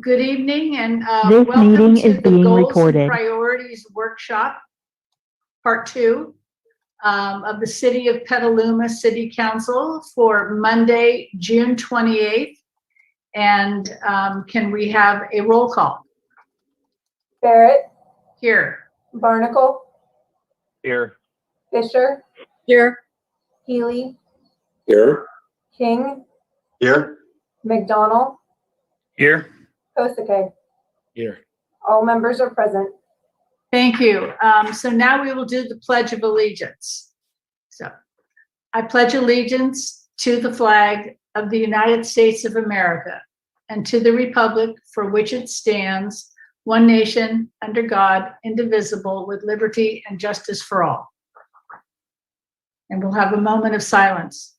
Good evening and This welcome meeting to is the being Goals recorded. and Priorities Workshop, Part 2 of the City of Petaluma City Council for Monday, June 28th. And can we have a roll call? Barrett, Here. Barnacle, Here. Fisher, Here. Healy, Here. King, Here. McDonald, Here. Kosake. Here. All members are present. Thank you. So now we will do the Pledge of Allegiance. So I pledge allegiance to the flag of the United States of America and to the republic for which it stands, one nation, under God, indivisible, with liberty and justice for all. And we'll have a moment of silence.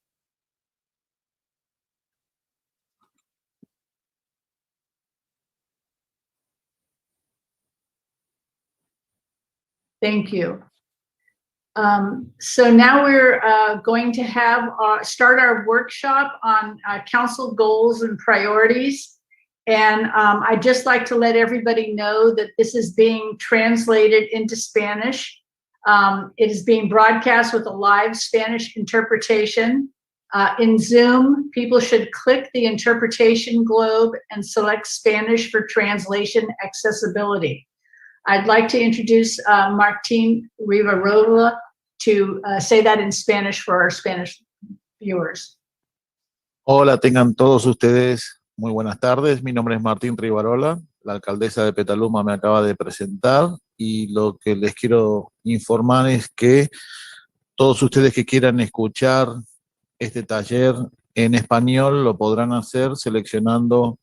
Thank you. So now we're going to have start our workshop on council goals and priorities. And I'd just like to let everybody know that this is being translated into Spanish. It is being broadcast with a live Spanish interpretation. In Zoom, people should click the interpretation globe and select Spanish for translation accessibility. I'd like to introduce Martin Rivarola to say that in Spanish for our Spanish viewers. Hola, tengan todos ustedes muy buenas tardes. Mi nombre es Martín Rivarola. La alcaldesa de Petaluma me acaba de presentar y lo que les quiero informar es que todos ustedes que quieran escuchar este taller en español lo podrán hacer seleccionando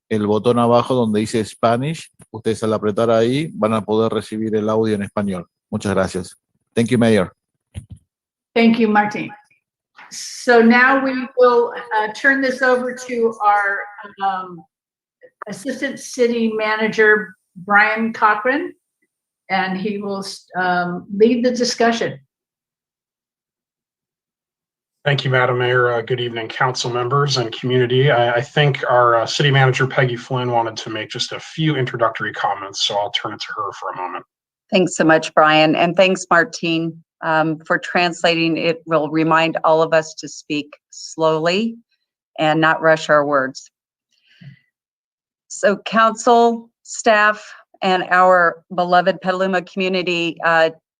el botón abajo donde dice Spanish. Ustedes al apretar ahí van a poder recibir el audio en español. Muchas gracias. Thank you, Mayor. Thank you, Martin. So now we will turn this over to our Assistant City Manager, Brian Cochran, and he will lead the discussion. Thank you, Madam Mayor. Good evening, council members and community. I think our city manager, Peggy Flynn, wanted to make just a few introductory comments, so I'll turn it to her for a moment. Thanks so much, Brian, and thanks, Martine, for translating. It will remind all of us to speak slowly and not rush our words. So council, staff, and our beloved Petaluma community,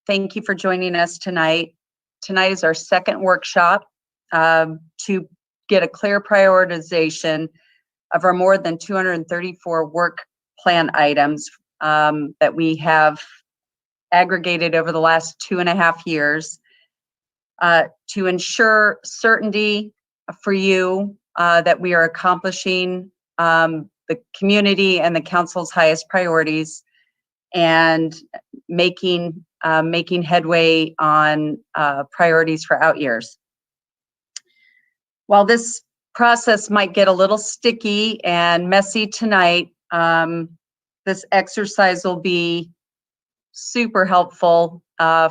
thank you for joining us tonight. Tonight is our second workshop to get a clear prioritization of our more than 234 work plan items that we have aggregated over the last 2.5 years to ensure certainty for you that we are accomplishing the community and the council's highest priorities and making headway on priorities for out years. While this process might get a little sticky and messy tonight, this exercise will be super helpful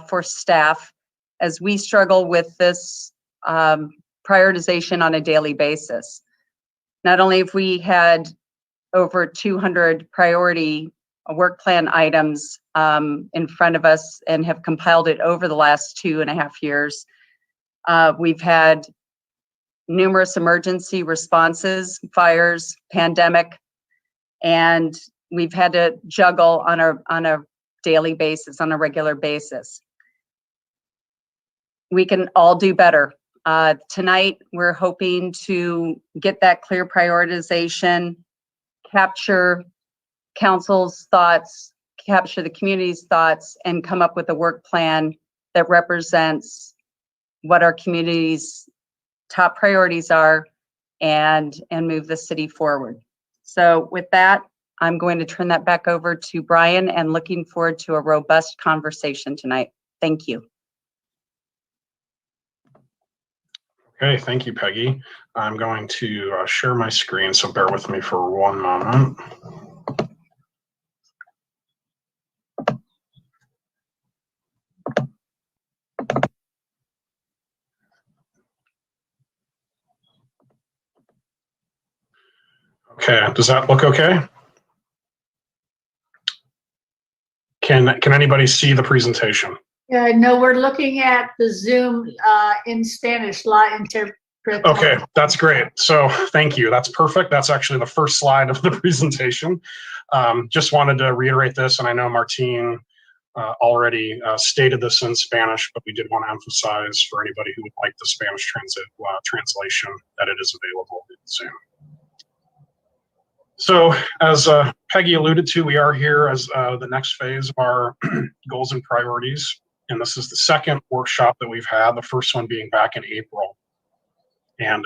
for staff as we struggle with this prioritization on a daily basis. Not only have we had over 200 priority work plan items in front of us and have compiled it over the last 2.5 years, we've had numerous emergency responses, fires, pandemic, and we've had to juggle on a daily basis, on a regular basis. We can all do better. Tonight, we're hoping to get that clear prioritization, capture council's thoughts, capture the community's thoughts, and come up with a work plan that represents what our community's top priorities are and move the city forward. So with that, I'm going to turn that back over to Brian and looking forward to a robust conversation tonight. Thank you. Okay, thank you, Peggy. I'm going to share my screen, so bear with me for one moment. Okay, does that look okay? Can anybody see the presentation? No, we're looking at the Zoom in Spanish, la interpretación. Okay, that's great. So thank you. That's perfect. That's actually the first slide of the presentation. Just wanted to reiterate this, and I know Martine already stated this in Spanish, but we did want to emphasize for anybody who would like the Spanish translation that it is available in Zoom. So as Peggy alluded to, we are here as the next phase of our goals and priorities. And this is the second workshop that we've had, the first one being back in April. And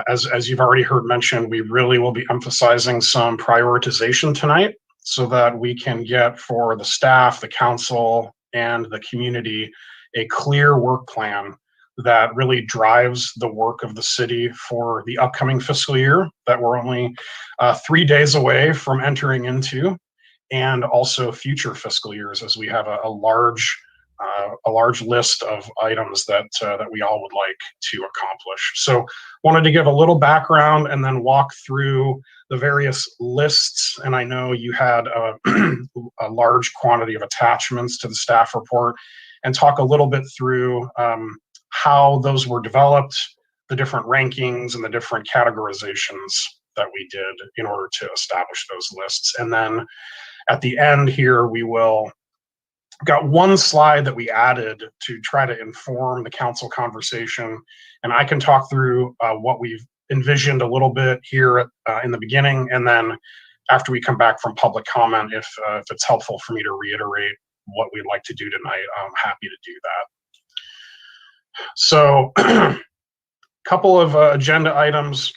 as you've already heard mentioned, we really will be emphasizing some prioritization tonight so that we can get for the staff, the council, and the community a clear work plan that really drives the work of the city for the upcoming fiscal year that we're only 3 days away from entering into, and also future fiscal years as we have a large list of items that we all would like to accomplish. So wanted to give a little background and then walk through the various lists. And I know you had a large quantity of attachments to the staff report, and talk a little bit through how those were developed, the different rankings and the different categorizations that we did in order to establish those lists. And then at the end here, we will got one slide that we added to try to inform the council conversation. And I can talk through what we've envisioned a little bit here in the beginning. And then after we come back from public comment, if it's helpful for me to reiterate what we'd like to do tonight, I'm happy to do that. So a couple of agenda items.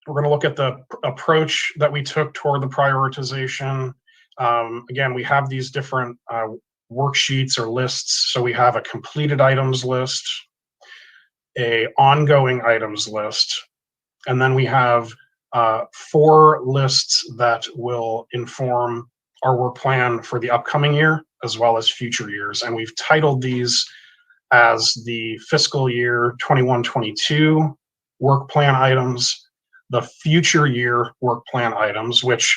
We're going to look at the approach that we took toward the prioritization. Again, we have these different worksheets or lists. So we have a completed items list, a ongoing items list, and then we have 4 lists that will inform our work plan for the upcoming year as well as future years. And we've titled these as the fiscal year 21-22 work plan items, the future year work plan items, which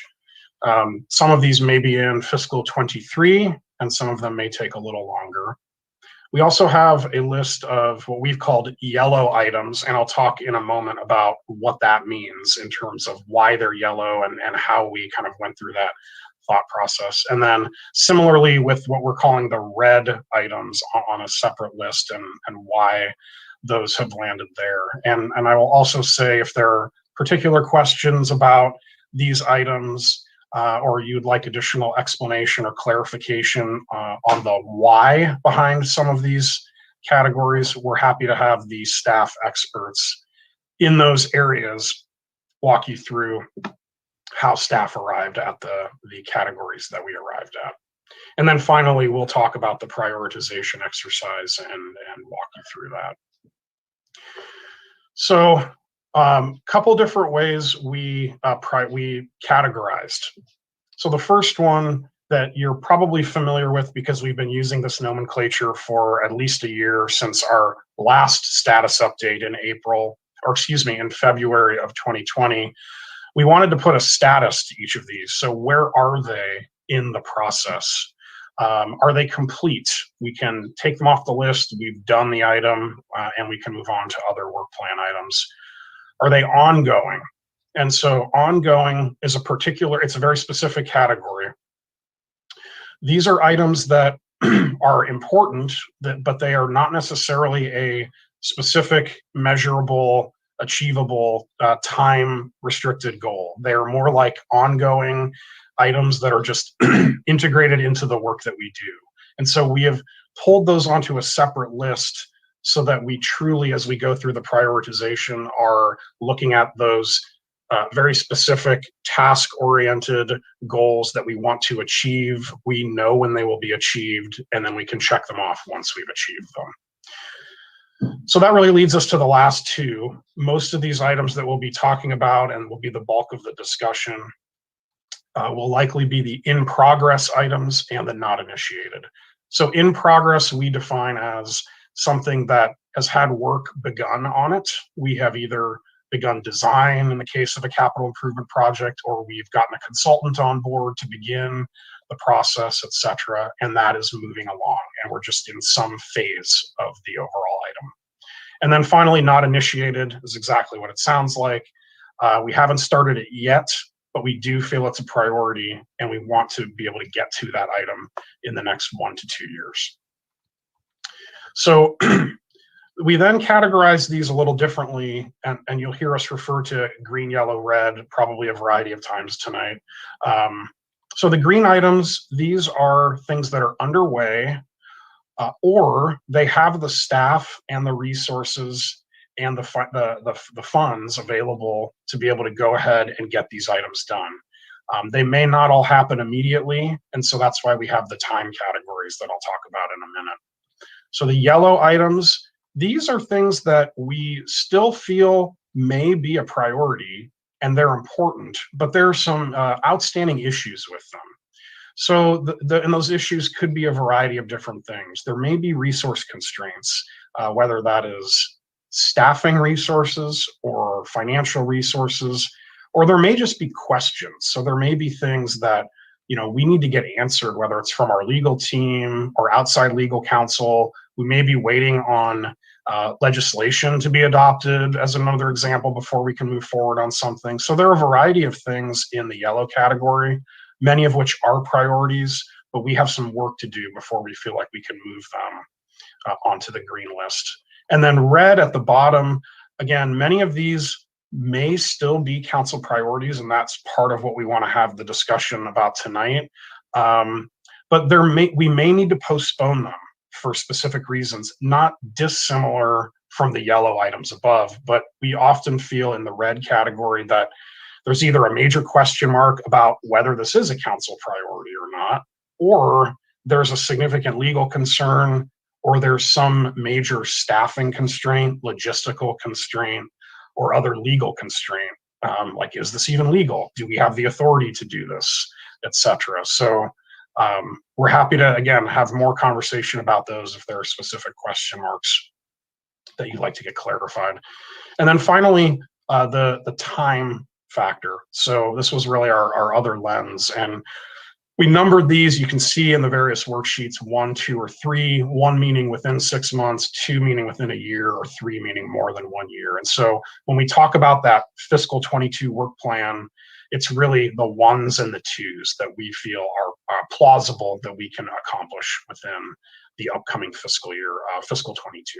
some of these may be in fiscal 23, and some of them may take a little longer. We also have a list of what we've called yellow items, and I'll talk in a moment about what that means in terms of why they're yellow and how we kind of went through that thought process. And then similarly with what we're calling the red items on a separate list, and why those have landed there. And I will also say if there are particular questions about these items, or you'd like additional explanation or clarification on the why behind some of these categories, we're happy to have the staff experts in those areas walk you through how staff arrived at the categories that we arrived at. And then finally, we'll talk about the prioritization exercise and walk you through that. So couple different ways we categorized. So the first one that you're probably familiar with because we've been using this nomenclature for at least a year since our last status update in in February of 2020. We wanted to put a status to each of these. So where are they in the process? Are they complete? We can take them off the list. We've done the item, and we can move on to other work plan items. Are they ongoing? And so ongoing is it's a very specific category. These are items that are important, but they are not necessarily a specific, measurable, achievable, time-restricted goal. They are more like ongoing items that are just integrated into the work that we do. And so we have pulled those onto a separate list so that we truly, as we go through the prioritization, are looking at those very specific task-oriented goals that we want to achieve. We know when they will be achieved, and then we can check them off once we've achieved them. So that really leads us to the last two. Most of these items that we'll be talking about and will be the bulk of the discussion will likely be the in-progress items and the not initiated. So in progress, we define as something that has had work begun on it. We have either begun design in the case of a capital improvement project, or we've gotten a consultant on board to begin the process, etc. And that is moving along, and we're just in some phase of the overall item. And then finally, not initiated is exactly what it sounds like. We haven't started it yet, but we do feel it's a priority, and we want to be able to get to that item in the next 1 to 2 years. So we then categorize these a little differently, and you'll hear us refer to green, yellow, red probably a variety of times tonight. So the green items, these are things that are underway, or they have the staff and the resources and the funds available to be able to go ahead and get these items done. They may not all happen immediately, and so that's why we have the time categories that I'll talk about in a minute. So the yellow items, these are things that we still feel may be a priority, and they're important, but there are some outstanding issues with them. So and those issues could be a variety of different things. There may be resource constraints, whether that is staffing resources or financial resources, or there may just be questions. So there may be things that, you know, we need to get answered, whether it's from our legal team or outside legal counsel. We may be waiting on legislation to be adopted, as another example, before we can move forward on something. So there are a variety of things in the yellow category, many of which are priorities, but we have some work to do before we feel like we can move them onto the green list. And then red at the bottom, again, many of these may still be council priorities, and that's part of what we want to have the discussion about tonight. But we may need to postpone them for specific reasons, not dissimilar from the yellow items above, but we often feel in the red category that there's either a major question mark about whether this is a council priority or not, or there's a significant legal concern, or there's some major staffing constraint, logistical constraint, or other legal constraint. Like, is this even legal? Do we have the authority to do this, etc.? So we're happy to, again, have more conversation about those if there are specific question marks that you'd like to get clarified. And then finally, the time factor. So this was really our other lens, and we numbered these. You can see in the various worksheets 1, 2, or 3, 1 meaning within 6 months, 2 meaning within a year, or 3 meaning more than 1 year. And so when we talk about that fiscal 22 work plan, it's really the 1s and the 2s that we feel are plausible that we can accomplish within the upcoming fiscal year, fiscal 22.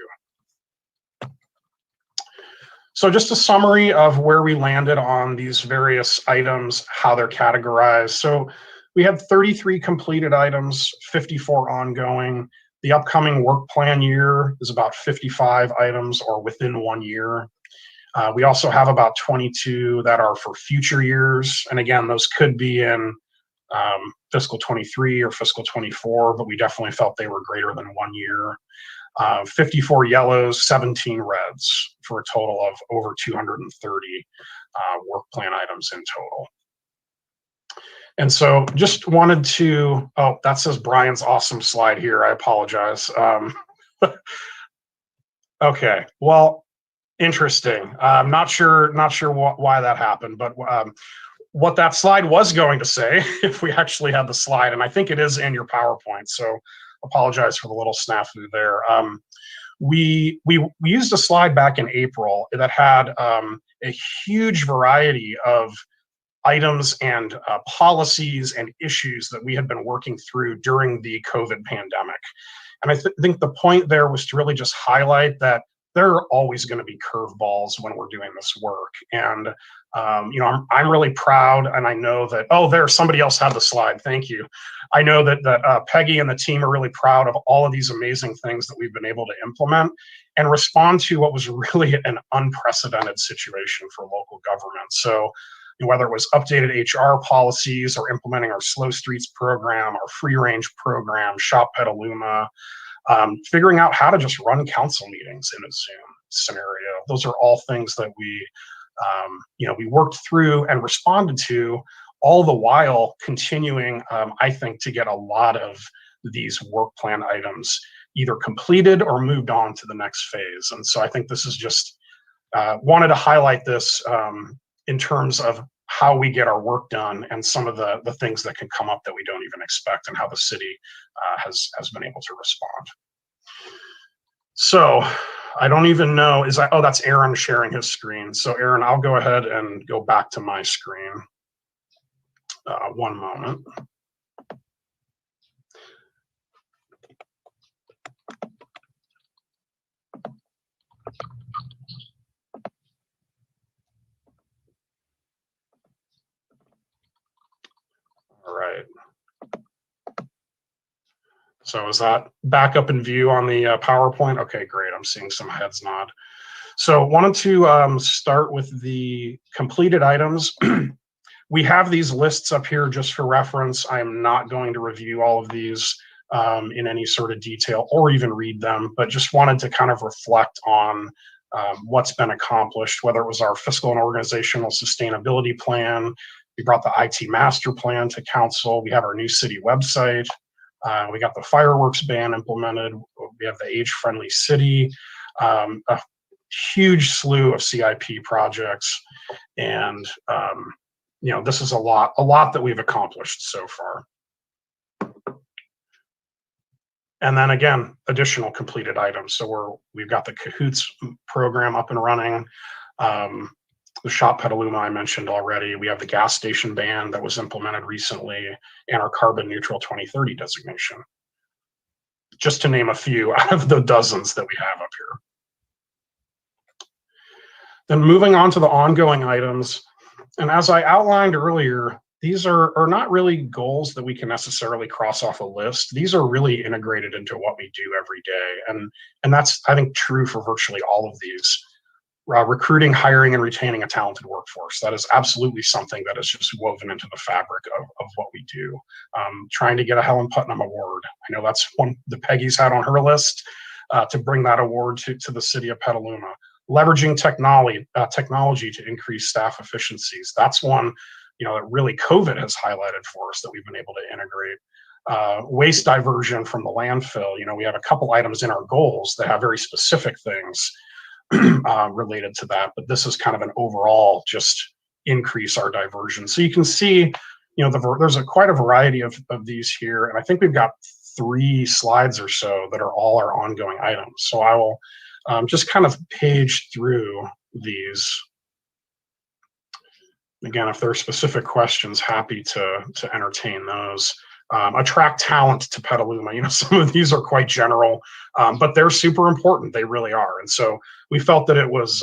So just a summary of where we landed on these various items, how they're categorized. So we had 33 completed items, 54 ongoing. The upcoming work plan year is about 55 items, or within 1 year. We also have about 22 that are for future years. And again, those could be in fiscal 23 or fiscal 24, but we definitely felt they were greater than 1 year. 54 yellows, 17 reds, for a total of over 230 work plan items in total. And so just wanted to, oh, that says Brian's awesome slide here. I apologize. Okay, well, interesting. I'm not sure why that happened, but what that slide was going to say, if we actually had the slide, and I think it is in your PowerPoint, so apologize for the little snafu there. We used a slide back in April that had a huge variety of items and policies and issues that we had been working through during the COVID pandemic. And I think the point there was to really just highlight that there are always going to be curveballs when we're doing this work. And you know, I'm really proud, and I know that, oh, there, somebody else had the slide. Thank you. I know that Peggy and the team are really proud of all of these amazing things that we've been able to implement and respond to what was really an unprecedented situation for local government. So whether it was updated HR policies or implementing our Slow Streets program, our free range program, Shop Petaluma, figuring out how to just run council meetings in a Zoom scenario. Those are all things that we, we worked through and responded to, all the while continuing, I think, to get a lot of these work plan items either completed or moved on to the next phase. And so I think this is just, wanted to highlight this in terms of how we get our work done and some of the things that can come up that we don't even expect, and how the city has been able to respond. So I don't even know, oh, that's Aaron sharing his screen. So Aaron, I'll go ahead and go back to my screen. One moment. All right. So is that back up in view on the PowerPoint? Okay, great. I'm seeing some heads nod. So wanted to start with the completed items. We have these lists up here just for reference. I am not going to review all of these in any sort of detail or even read them, but just wanted to kind of reflect on what's been accomplished, whether it was our fiscal and organizational sustainability plan. We brought the IT master plan to council. We have our new city website. We got the fireworks ban implemented. We have the age-friendly city, a huge slew of CIP projects, and you know, this is a lot that we've accomplished so far. And then again, additional completed items. So we've got the Cahoots program up and running. The Shop Petaluma I mentioned already. We have the gas station ban that was implemented recently, and our carbon neutral 2030 designation. Just to name a few out of the dozens that we have up here. Then moving on to the ongoing items. And as I outlined earlier, these are not really goals that we can necessarily cross off a list. These are really integrated into what we do every day. And that's, I think, true for virtually all of these. Recruiting, hiring, and retaining a talented workforce. That is absolutely something that is just woven into the fabric of what we do. Trying to get a Helen Putnam Award. I know that's one that Peggy's had on her list to bring that award to the city of Petaluma. Leveraging technology to increase staff efficiencies. That's one, you know, that really COVID has highlighted for us that we've been able to integrate. Waste diversion from the landfill. You know, we have a couple items in our goals that have very specific things related to that, but this is kind of an overall just increase our diversion. So you can see, you know, there's quite a variety of these here, and I think we've got 3 slides or so that are all our ongoing items. So I will just kind of page through these. Again, if there are specific questions, happy to entertain those. Attract talent to Petaluma. You know, some of these are quite general, but they're super important. They really are. And so we felt that it was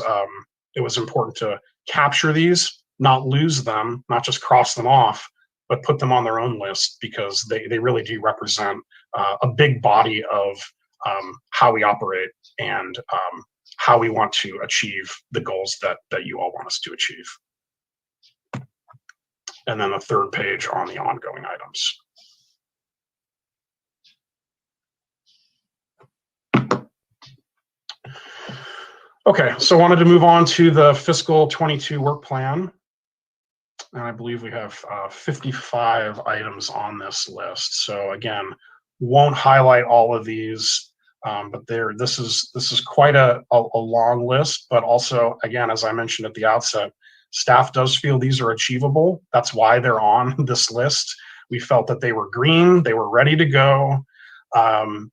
important to capture these, not lose them, not just cross them off, but put them on their own list, because they really do represent a big body of how we operate and how we want to achieve the goals that you all want us to achieve. And then the third page on the ongoing items. Okay, so I wanted to move on to the fiscal 22 work plan. And I believe we have 55 items on this list. So again, won't highlight all of these, but this is quite a long list, but also, again, as I mentioned at the outset, staff does feel these are achievable. That's why they're on this list. We felt that they were green, they were ready to go.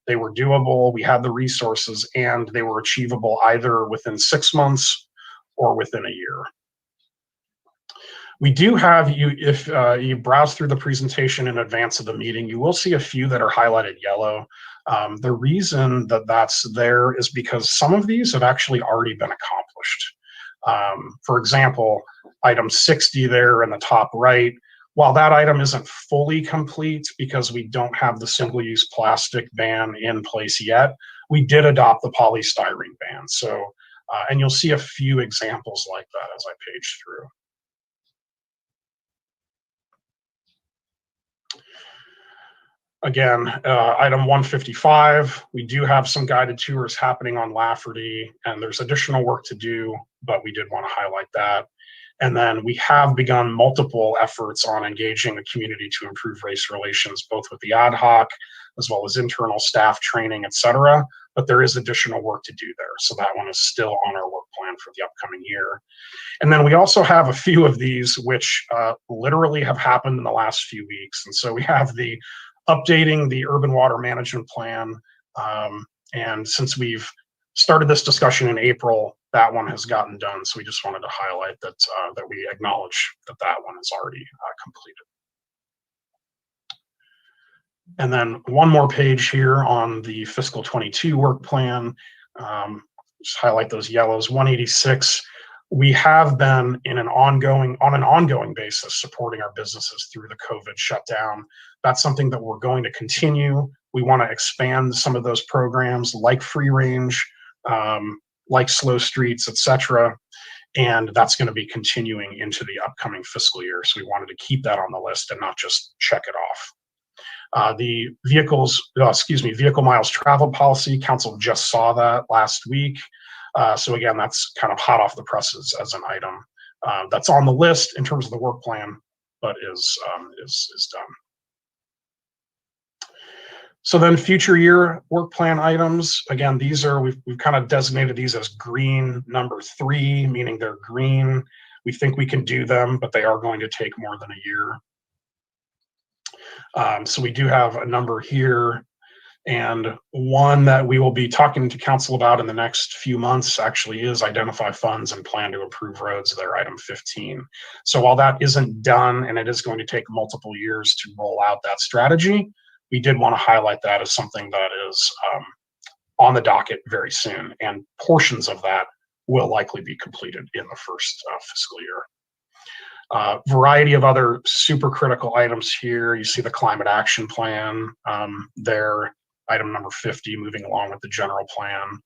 They were doable, we had the resources, and they were achievable either within 6 months or within a year. We do have, if you browse through the presentation in advance of the meeting, you will see a few that are highlighted yellow. The reason that that's there is because some of these have actually already been accomplished. For example, item 60 there in the top right, while that item isn't fully complete because we don't have the single-use plastic ban in place yet, we did adopt the polystyrene ban. So, and you'll see a few examples like that as I page through. Again, item 155, we do have some guided tours happening on Lafferty, and there's additional work to do, but we did want to highlight that. And then we have begun multiple efforts on engaging the community to improve race relations, both with the ad hoc as well as internal staff training, et cetera. But there is additional work to do there. So that one is still on our work plan for the upcoming year. And then we also have a few of these which literally have happened in the last few weeks. And so we have the updating the urban water management plan. And since we've started this discussion in April, that one has gotten done. So we just wanted to highlight that that we acknowledge that that one is already completed. And then one more page here on the fiscal 22 work plan. Just highlight those yellows. 186. We have been on an ongoing basis supporting our businesses through the COVID shutdown. That's something that we're going to continue. We want to expand some of those programs like free range, like slow streets, etc. And that's going to be continuing into the upcoming fiscal year. So we wanted to keep that on the list and not just check it off. The vehicle miles traveled policy, council just saw that last week. So again, that's kind of hot off the presses as an item that's on the list in terms of the work plan, but is done. So then future year work plan items, again, these are, we've kind of designated these as green number 3, meaning they're green. We think we can do them, but they are going to take more than a year. So we do have a number here, and one that we will be talking to council about in the next few months actually is identify funds and plan to improve roads. They're item 15. So while that isn't done and it is going to take multiple years to roll out that strategy, we did want to highlight that as something that is on the docket very soon, and portions of that will likely be completed in the first fiscal year. Variety of other super critical items here. You see the climate action plan there, item number 50, moving along with the general plan.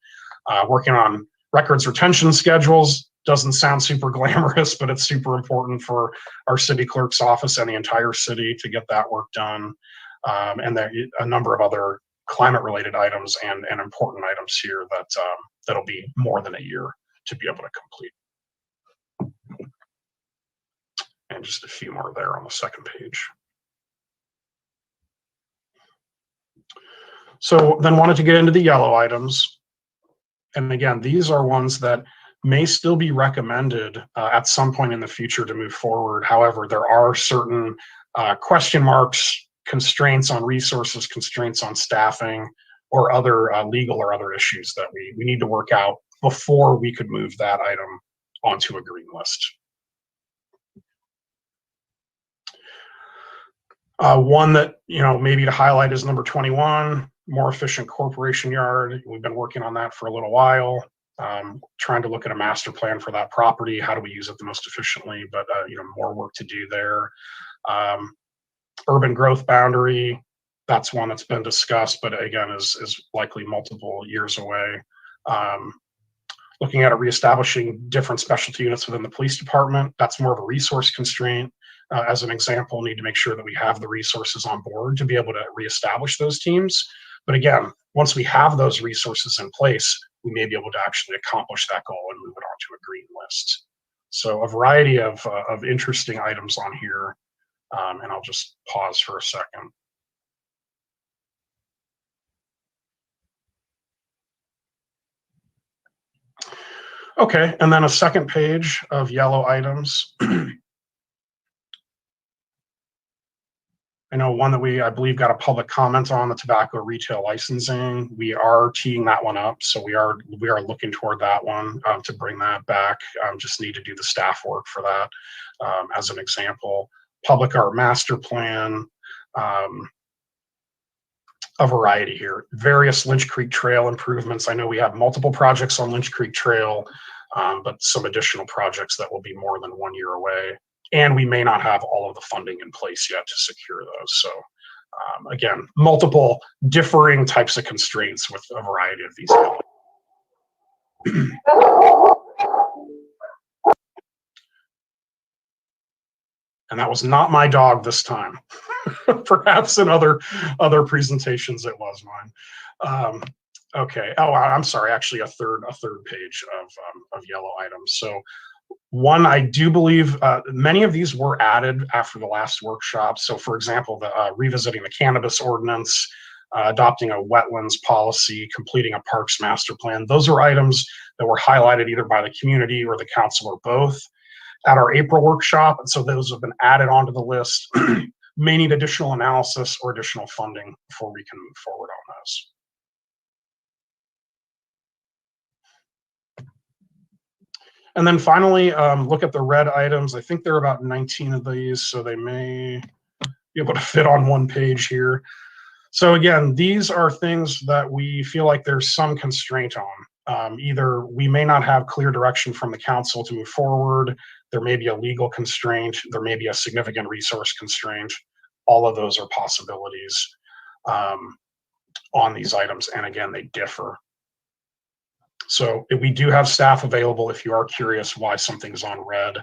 Working on records retention schedules. Doesn't sound super glamorous, but it's super important for our city clerk's office and the entire city to get that work done. And there are a number of other climate related items and important items here that that'll be more than a year to be able to complete. And just a few more there on the second page. So then wanted to get into the yellow items. And again, these are ones that may still be recommended at some point in the future to move forward. However, there are certain question marks, constraints on resources, constraints on staffing, or other legal or other issues that we need to work out before we could move that item onto a green list. One that, maybe to highlight is number 21, more efficient corporation yard. We've been working on that for a little while, trying to look at a master plan for that property. How do we use it the most efficiently? But, more work to do there. Urban growth boundary, that's one that's been discussed, but again, is likely multiple years away. Looking at reestablishing different specialty units within the police department, that's more of a resource constraint. As an example, need to make sure that we have the resources on board to be able to reestablish those teams. But again, once we have those resources in place, we may be able to actually accomplish that goal and move it onto a green list. So a variety of interesting items on here, and I'll just pause for a second. Okay, and then a second page of yellow items. I know one that I believe got a public comment on, the tobacco retail licensing. We are teeing that one up, so we are looking toward that one to bring that back. Just need to do the staff work for that. As an example, public art master plan, a variety here. Various Lynch Creek Trail improvements. I know we have multiple projects on Lynch Creek Trail, but some additional projects that will be more than 1 year away. And we may not have all of the funding in place yet to secure those. So again, multiple differing types of constraints with a variety of these. And that was not my dog this time. Perhaps in other presentations it was mine. Okay. Oh, I'm sorry. Actually, a third page of yellow items. So one, I do believe many of these were added after the last workshop. So, for example, the revisiting the cannabis ordinance, adopting a wetlands policy, completing a parks master plan. Those are items that were highlighted either by the community or the council or both at our April workshop. And so those have been added onto the list. May need additional analysis or additional funding before we can move forward on those. And then finally, look at the red items. I think there are about 19 of these, so they may be able to fit on one page here. So again, these are things that we feel like there's some constraint on. Either we may not have clear direction from the council to move forward, there may be a legal constraint, there may be a significant resource constraint. All of those are possibilities on these items, and again, they differ. So we do have staff available if you are curious why something's on red.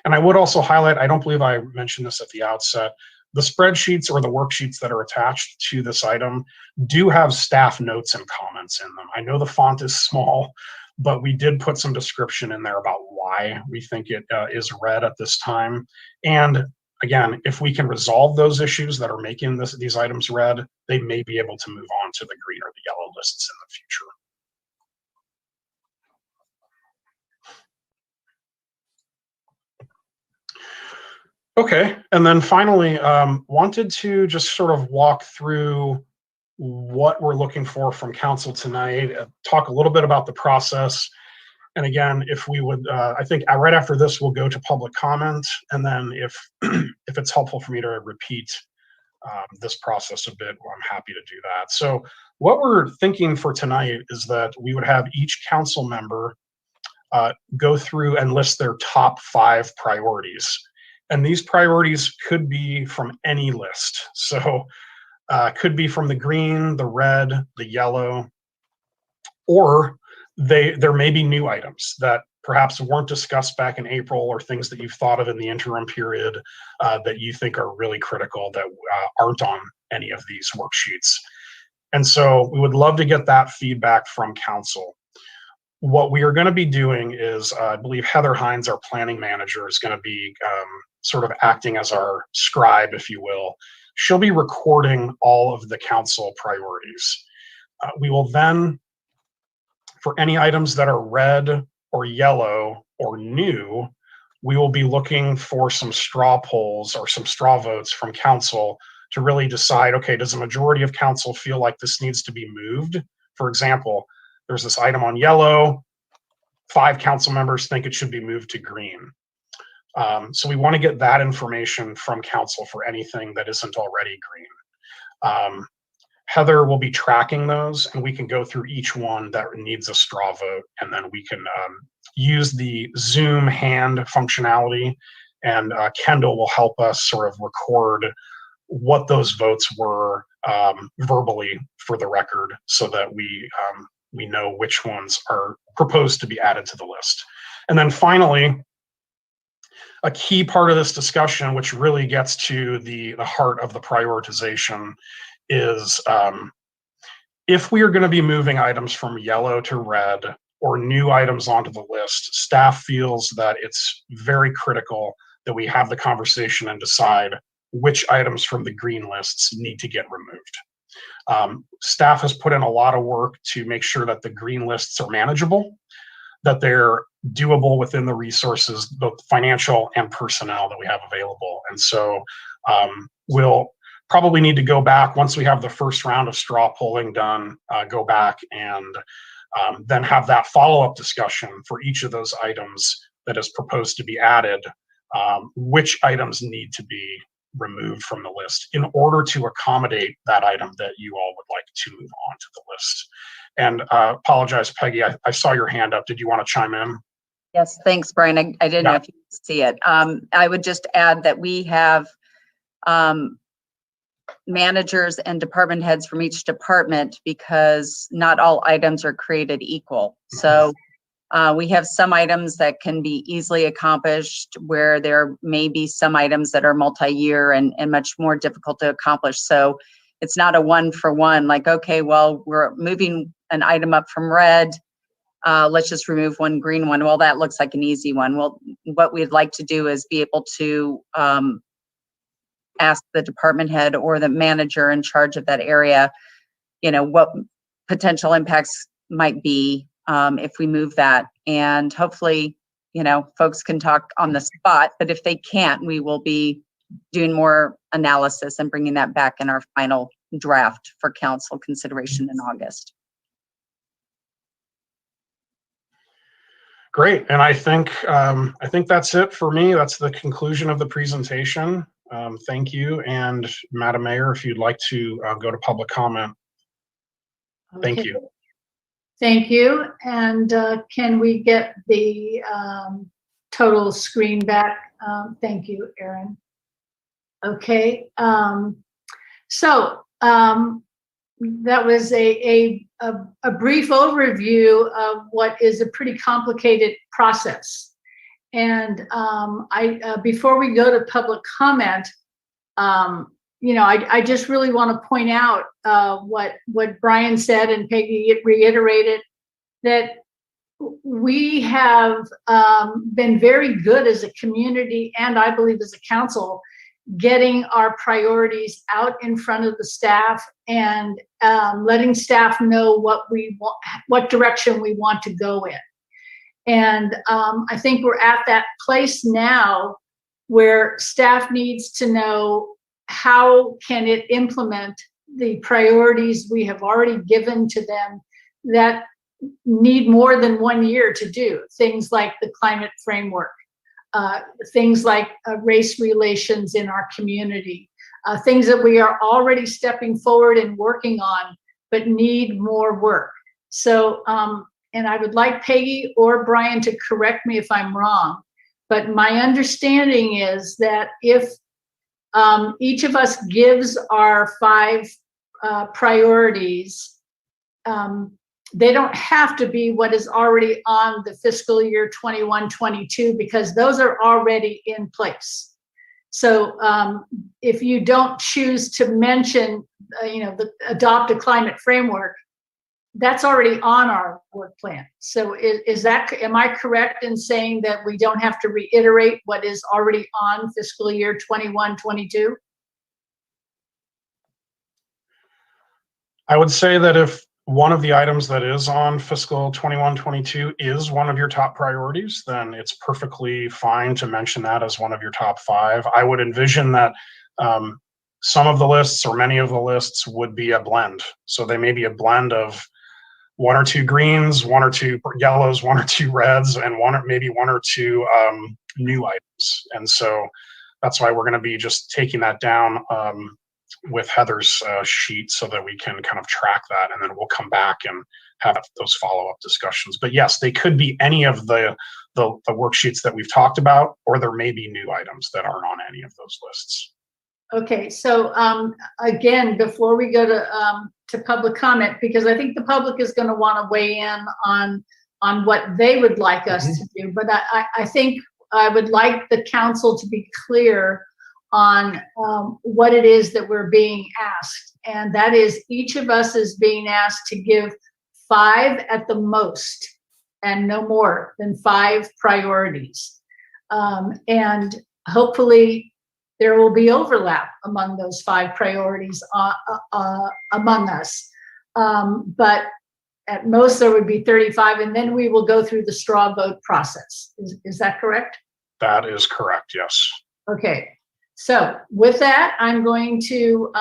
And I would also highlight, I don't believe I mentioned this at the outset, the spreadsheets or the worksheets that are attached to this item do have staff notes and comments in them. I know the font is small, but we did put some description in there about why we think it is red at this time. And again, if we can resolve those issues that are making these items red, they may be able to move on to the green or the yellow lists in the future. Okay, and then finally, wanted to just sort of walk through what we're looking for from council tonight, talk a little bit about the process. And again, if we would, I think right after this, we'll go to public comment. And then if it's helpful for me to repeat this process a bit, I'm happy to do that. So what we're thinking for tonight is that we would have each council member go through and list their top 5 priorities. And these priorities could be from any list. So could be from the green, the red, the yellow, or there may be new items that perhaps weren't discussed back in April, or things that you've thought of in the interim period that you think are really critical that aren't on any of these worksheets. And so we would love to get that feedback from council. What we are going to be doing is, I believe Heather Hines, our planning manager, is going to be sort of acting as our scribe, if you will. She'll be recording all of the council priorities. We will then, for any items that are red or yellow or new, we will be looking for some straw polls or some straw votes from council to really decide, okay, does a majority of council feel like this needs to be moved? For example, there's this item on yellow, 5 council members think it should be moved to green. So we want to get that information from council for anything that isn't already green. Heather will be tracking those, and we can go through each one that needs a straw vote, and then we can use the Zoom hand functionality, and Kendall will help us sort of record what those votes were verbally for the record, so that we know which ones are proposed to be added to the list. And then finally, a key part of this discussion, which really gets to the heart of the prioritization, is if we are going to be moving items from yellow to red or new items onto the list, staff feels that it's very critical that we have the conversation and decide which items from the green lists need to get removed. Staff has put in a lot of work to make sure that the green lists are manageable, that they're doable within the resources, both financial and personnel, that we have available. And so we'll probably need to go back once we have the first round of straw polling done, go back and then have that follow-up discussion for each of those items that is proposed to be added, which items need to be removed from the list in order to accommodate that item that you all would like to move on to the list. And apologize, Peggy, I saw your hand up. Did you want to chime in? Yes, thanks, Brian. I didn't know if you could see it. I would just add that we have managers and department heads from each department, because not all items are created equal. So we have some items that can be easily accomplished, where there may be some items that are multi-year and much more difficult to accomplish. So it's not a 1-for-1, like, okay, well, we're moving an item up from red, let's just remove one green one. Well, that looks like an easy one. Well, what we'd like to do is be able to ask the department head or the manager in charge of that area what potential impacts might be if we move that. And hopefully, folks can talk on the spot, but if they can't, we will be doing more analysis and bringing that back in our final draft for council consideration in August. Great, and I think that's it for me. That's the conclusion of the presentation. Thank you, and Madam Mayor, if you'd like to go to public comment. Thank Okay. you. Thank you. And can we get the total screen back? Thank you, Erin. Okay. That was a brief overview of what is a pretty complicated process. And before we go to public comment, I just really want to point out what Brian said, and Peggy reiterated, that we have been very good as a community, and I believe as a council, getting our priorities out in front of the staff and letting staff know what direction we want to go in. And I think we're at that place now where staff needs to know how can it implement the priorities we have already given to them that need more than 1 year to do. Things like the climate framework, things like race relations in our community, things that we are already stepping forward and working on, but need more work. So, and I would like Peggy or Brian to correct me if I'm wrong, but my understanding is that if each of us gives our 5 priorities, they don't have to be what is already on the fiscal year 21-22, because those are already in place. So if you don't choose to mention, the adopt a climate framework, that's already on our work plan. So am I correct in saying that we don't have to reiterate what is already on fiscal year 21-22? I would say that if one of the items that is on fiscal 21-22 is one of your top priorities, then it's perfectly fine to mention that as one of your top 5. I would envision that some of the lists or many of the lists would be a blend. So they may be a blend of 1 or 2 greens, 1 or 2 yellows, 1 or 2 reds, and maybe 1 or 2 new items. And so that's why we're going to be just taking that down with Heather's sheet so that we can kind of track that, and then we'll come back and have those follow-up discussions. But yes, they could be any of the worksheets that we've talked about, or there may be new items that aren't on any of those lists. Okay, so again, before we go to public comment, because I think the public is going to want to weigh in on what they would like us to do, but I think I would like the council to be clear on what it is that we're being asked. And that is, each of us is being asked to give 5 at the most, and no more than 5 priorities. And hopefully there will be overlap among those 5 priorities among us. But at most there would be 35, and then we will go through the straw vote process. Is that correct? That is correct, yes. Okay. So with that, I'm going to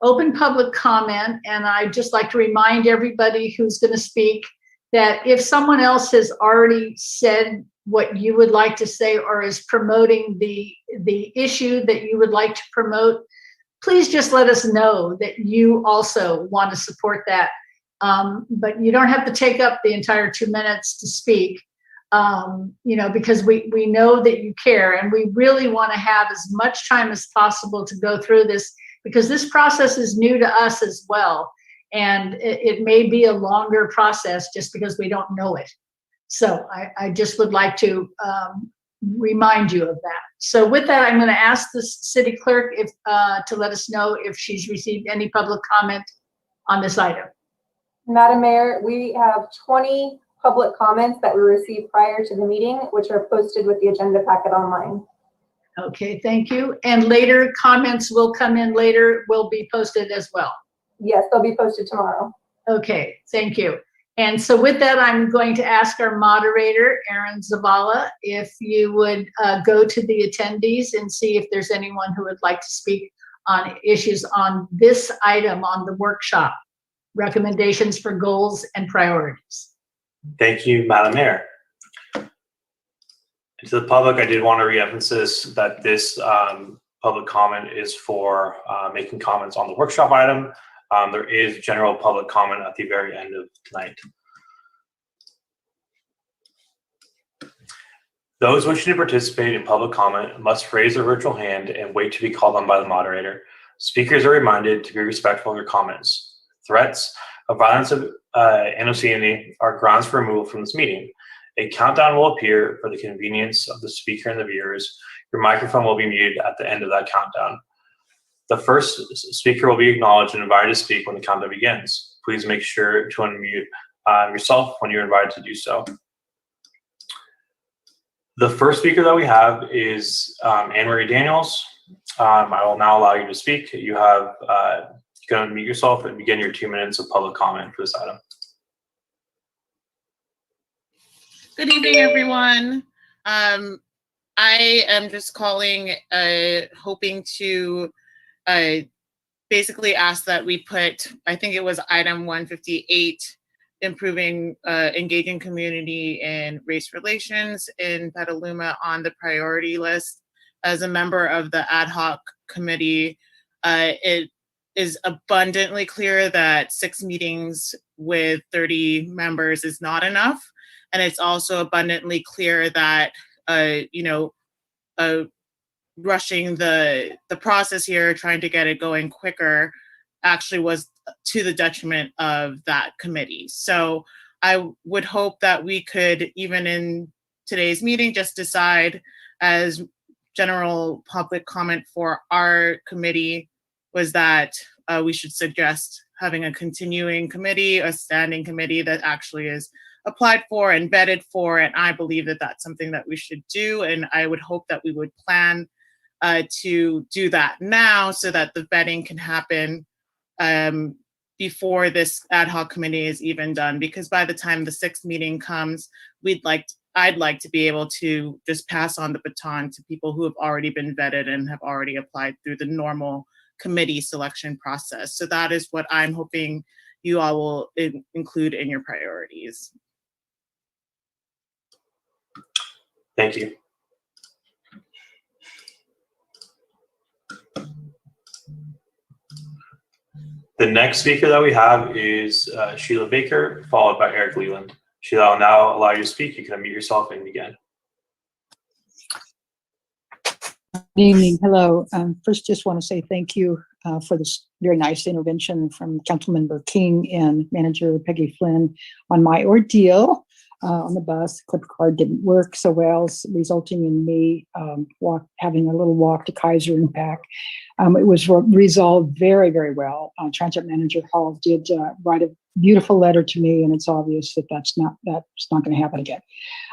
open public comment, and I'd just like to remind everybody who's going to speak that if someone else has already said what you would like to say or is promoting the issue that you would like to promote, please just let us know that you also want to support that. But you don't have to take up the entire 2 minutes to speak. Because we know that you care, and we really want to have as much time as possible to go through this, because this process is new to us as well. And it may be a longer process just because we don't know it. So I just would like to remind you of that. So with that, I'm going to ask the city clerk to let us know if she's received any public comment on this item. Madam Mayor, we have 20 public comments that we received prior to the meeting, which are posted with the agenda packet online. Okay, thank you. And later comments will come in later, will be posted as well. Yes, they'll be posted tomorrow. Okay, thank you. And so with that, I'm going to ask our moderator, Aaron Zavala, if you would go to the attendees and see if there's anyone who would like to speak on issues on this item on the workshop, recommendations for goals and priorities. Thank you, Madam Mayor. To the public, I did want to re-emphasize that this public comment is for making comments on the workshop item. There is general public comment at the very end of tonight. Those wishing to participate in public comment must raise their virtual hand and wait to be called on by the moderator. Speakers are reminded to be respectful of their comments. Threats of violence and obscenity are grounds for removal from this meeting. A countdown will appear for the convenience of the speaker and the viewers. Your microphone will be muted at the end of that countdown. The first speaker will be acknowledged and invited to speak when the countdown begins. Please make sure to unmute yourself when you're invited to do so. The first speaker that we have is Anne-Marie Daniels. I will now allow you to speak. You have you can unmute yourself and begin your 2 minutes of public comment for this item. Good evening, everyone. I am just calling, hoping to basically ask that we put, I think it was item 158, improving engaging community in race relations in Petaluma on the priority list. As a member of the ad hoc committee, it is abundantly clear that 6 meetings with 30 members is not enough. And it's also abundantly clear that, rushing the process here, trying to get it going quicker, actually was to the detriment of that committee. So I would hope that we could, even in today's meeting, just decide as general public comment for our committee was that we should suggest having a continuing committee, a standing committee that actually is applied for and vetted for, and I believe that that's something that we should do, and I would hope that we would plan to do that now so that the vetting can happen before this ad hoc committee is even done, because by the time the 6th meeting comes, I'd like to be able to just pass on the baton to people who have already been vetted and have already applied through the normal committee selection process. So that is what I'm hoping you all will include in your priorities. Thank you. The next speaker that we have is Sheila Baker, followed by Eric Leland. Sheila, I'll now allow you to speak. You can unmute yourself and begin. Good evening. Hello. First, just want to say thank you for this very nice intervention from Councilmember King and Manager Peggy Flynn on my ordeal on the bus. The clip card didn't work so well, resulting in me having a little walk to Kaiser and back. It was resolved very, very well. Transit Manager Hall did write a beautiful letter to me, and it's obvious that that's not going to happen again.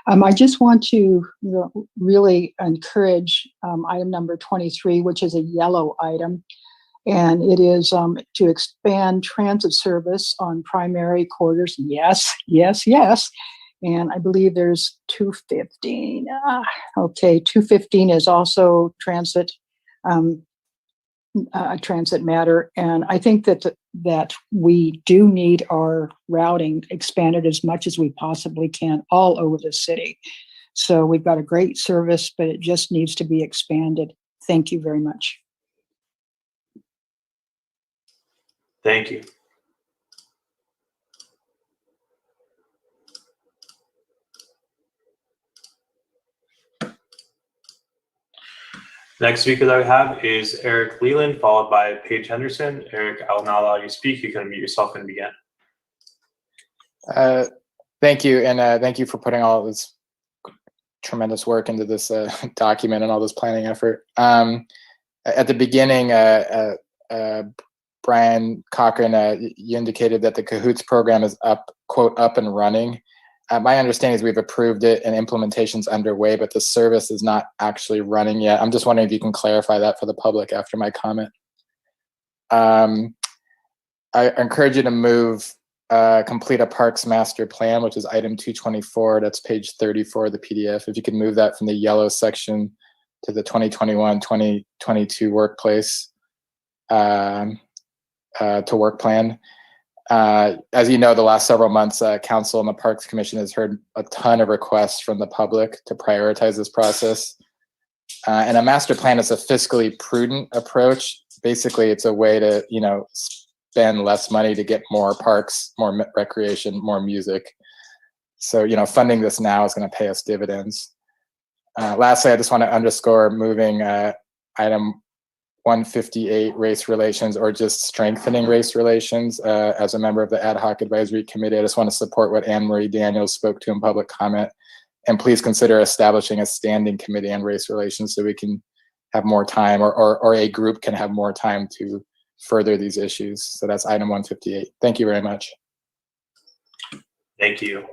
I just want to really encourage item number 23, which is a yellow item, and it is to expand transit service on primary corridors. Yes, yes, yes. And I believe there's 215. Okay, 215 is also transit. Transit matter, and I think that we do need our routing expanded as much as we possibly can all over the city. So we've got a great service, but it just needs to be expanded. Thank you very much. Thank you. Next speaker that we have is Eric Leland, followed by Paige Henderson. Eric, I will now allow you to speak. You can unmute yourself and begin. Thank you, and thank you for putting all this tremendous work into this document and all this planning effort. At the beginning, Brian Cochran, you indicated that the Cahoots program is quote, up and running. My understanding is we've approved it and implementation's underway, but the service is not actually running yet. I'm just wondering if you can clarify that for the public after my comment. I encourage you to move complete a parks master plan, which is item 224. That's page 34 of the PDF. If you could move that from the yellow section to the 2021-2022 workplace to work plan. As you know, the last several months, Council and the Parks Commission has heard a ton of requests from the public to prioritize this process. And a master plan is a fiscally prudent approach. Basically, it's a way to, spend less money to get more parks, more recreation, more music. So, funding this now is going to pay us dividends. Lastly, I just want to underscore moving item 158, race relations, or just strengthening race relations. As a member of the Ad Hoc Advisory Committee, I just want to support what Anne Marie Daniels spoke to in public comment. And please consider establishing a standing committee on race relations so we can have more time, or a group can have more time to further these issues. So that's item 158. Thank you very much. Thank you.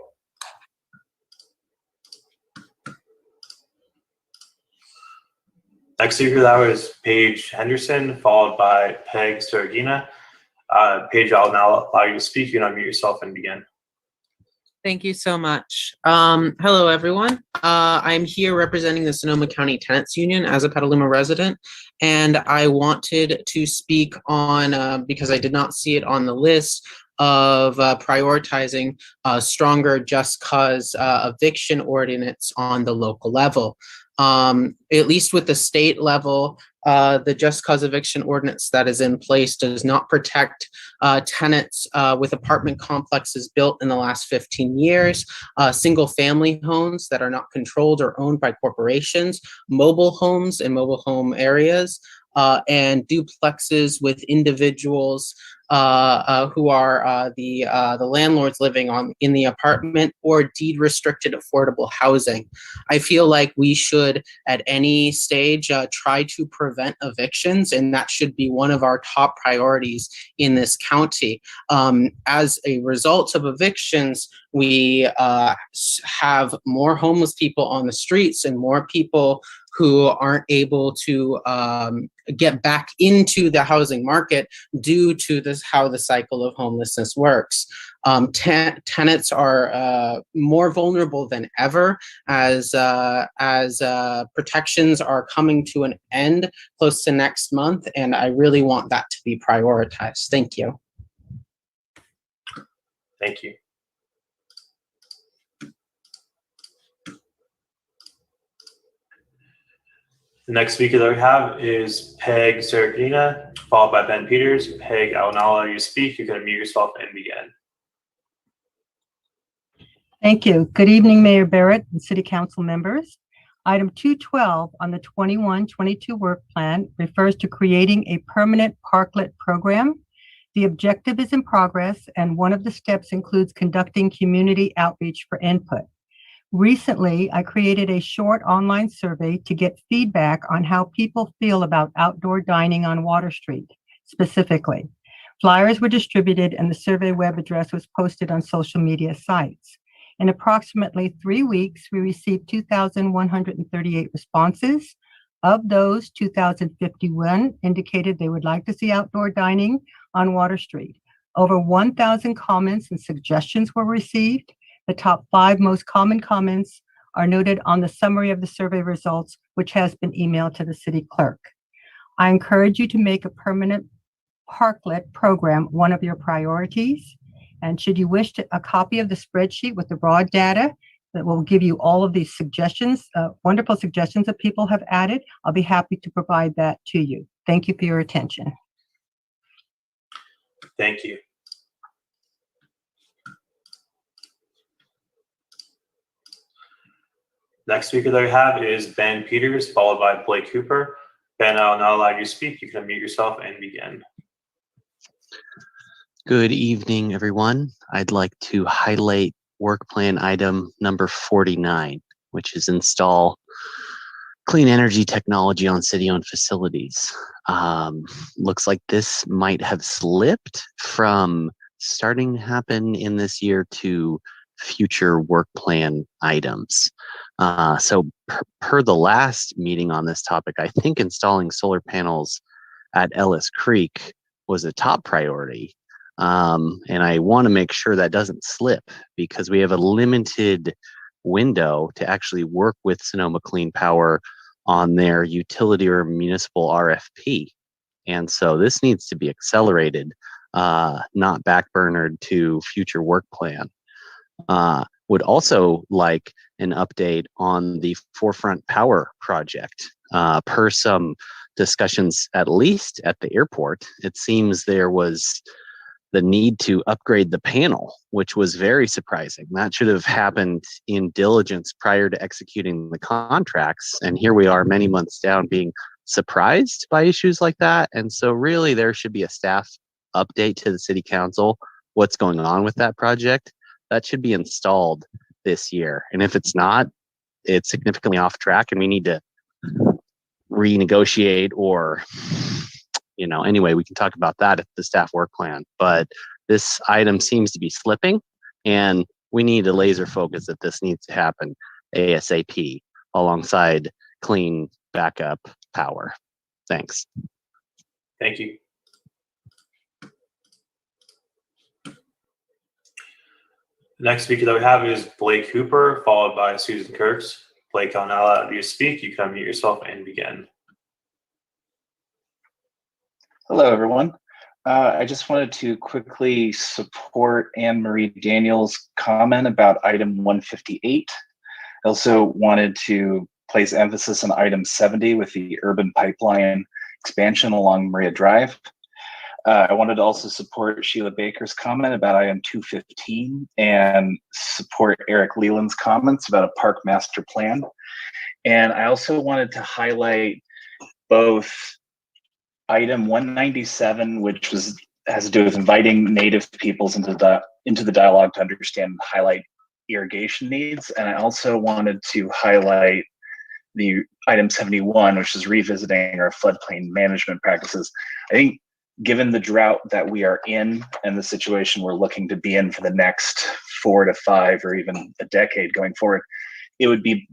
Next speaker that was Paige Henderson, followed by Peg Sorgina. Paige, I'll now allow you to speak. You can unmute yourself and begin. Thank you so much. Hello, everyone. I'm here representing the Sonoma County Tenants Union as a Petaluma resident, and I wanted to speak on, because I did not see it on the list, of prioritizing stronger just cause eviction ordinance on the local level. At least with the state level, the just cause eviction ordinance that is in place does not protect tenants with apartment complexes built in the last 15 years, single family homes that are not controlled or owned by corporations, mobile homes in mobile home areas, and duplexes with individuals who are the landlords living in the apartment, or deed restricted affordable housing. I feel like we should at any stage try to prevent evictions, and that should be one of our top priorities in this county. As a result of evictions, we have more homeless people on the streets and more people who aren't able to get back into the housing market due to this, how the cycle of homelessness works. Tenants are more vulnerable than ever as protections are coming to an end close to next month, and I really want that to be prioritized. Thank you. Thank you. The next speaker that we have is Peg Sorgina, followed by Ben Peters. Peg, I will now allow you to speak. You can unmute yourself and begin. Thank you. Good evening, Mayor Barrett and City Council members. Item 212 on the 21-22 work plan refers to creating a permanent parklet program. The objective is in progress, and one of the steps includes conducting community outreach for input. Recently, I created a short online survey to get feedback on how people feel about outdoor dining on Water Street, specifically. Flyers were distributed and the survey web address was posted on social media sites. In approximately 3 weeks, we received 2,138 responses. Of those, 2,051 indicated they would like to see outdoor dining on Water Street. Over 1,000 comments and suggestions were received. The top 5 most common comments are noted on the summary of the survey results, which has been emailed to the city clerk. I encourage you to make a permanent parklet program one of your priorities. And should you wish a copy of the spreadsheet with the raw data that will give you all of these suggestions, wonderful suggestions that people have added, I'll be happy to provide that to you. Thank you for your attention. Thank you. Next speaker that we have is Ben Peters, followed by Blake Cooper. Ben, I'll now allow you to speak. You can unmute yourself and begin. Good evening, everyone. I'd like to highlight work plan item number 49, which is install clean energy technology on city-owned facilities. Looks like this might have slipped from starting to happen in this year to future work plan items. So per the last meeting on this topic, I think installing solar panels at Ellis Creek was a top priority. And I want to make sure that doesn't slip because we have a limited window to actually work with Sonoma Clean Power on their utility or municipal RFP. And so this needs to be accelerated, not backburnered to future work plan. Would also like an update on the Forefront Power project. Per some discussions, at least at the airport, it seems there was the need to upgrade the panel, which was very surprising. That should have happened in diligence prior to executing the contracts. And here we are many months down being surprised by issues like that. And so really there should be a staff update to the city council, what's going on with that project. That should be installed this year. And if it's not, it's significantly off track and we need to renegotiate or, anyway, we can talk about that at the staff work plan. But this item seems to be slipping and we need a laser focus that this needs to happen ASAP alongside clean backup power. Thanks. Thank you. The next speaker that we have is Blake Hooper, followed by Susan Kurtz. Blake, I'll now allow you to speak. You can unmute yourself and begin. Hello, everyone. I just wanted to quickly support Anne Marie Daniels' comment about item 158. I also wanted to place emphasis on item 70 with the urban pipeline expansion along Maria Drive. I wanted to also support Sheila Baker's comment about item 215 and support Eric Leland's comments about a park master plan. And I also wanted to highlight both item 197, which has to do with inviting Native peoples into the dialogue to understand and highlight irrigation needs. And I also wanted to highlight the item 71, which is revisiting our floodplain management practices. I think given the drought that we are in and the situation we're looking to be in for the next 4 to 5 or even a decade going forward, it would be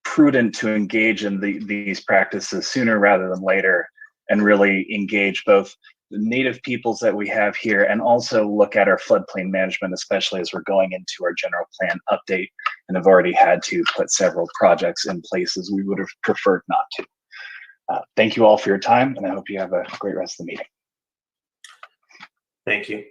prudent to engage in these practices sooner rather than later and really engage both the Native peoples that we have here and also look at our floodplain management, especially as we're going into our general plan update and have already had to put several projects in places we would have preferred not to. Thank you all for your time, and I hope you have a great rest of the meeting. Thank you.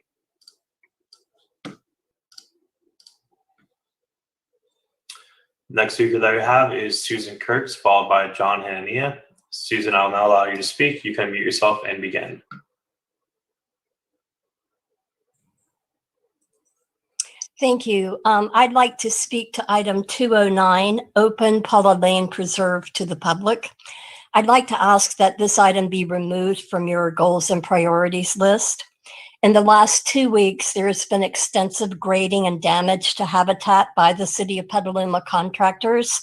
Next speaker that we have is Susan Kurtz, followed by John Hanania. Susan, I'll now allow you to speak. You can mute yourself and begin. Thank you. I'd like to speak to item 209, open Paula Lane Preserve to the public. I'd like to ask that this item be removed from your goals and priorities list. In the last 2 weeks, there has been extensive grading and damage to habitat by the City of Petaluma contractors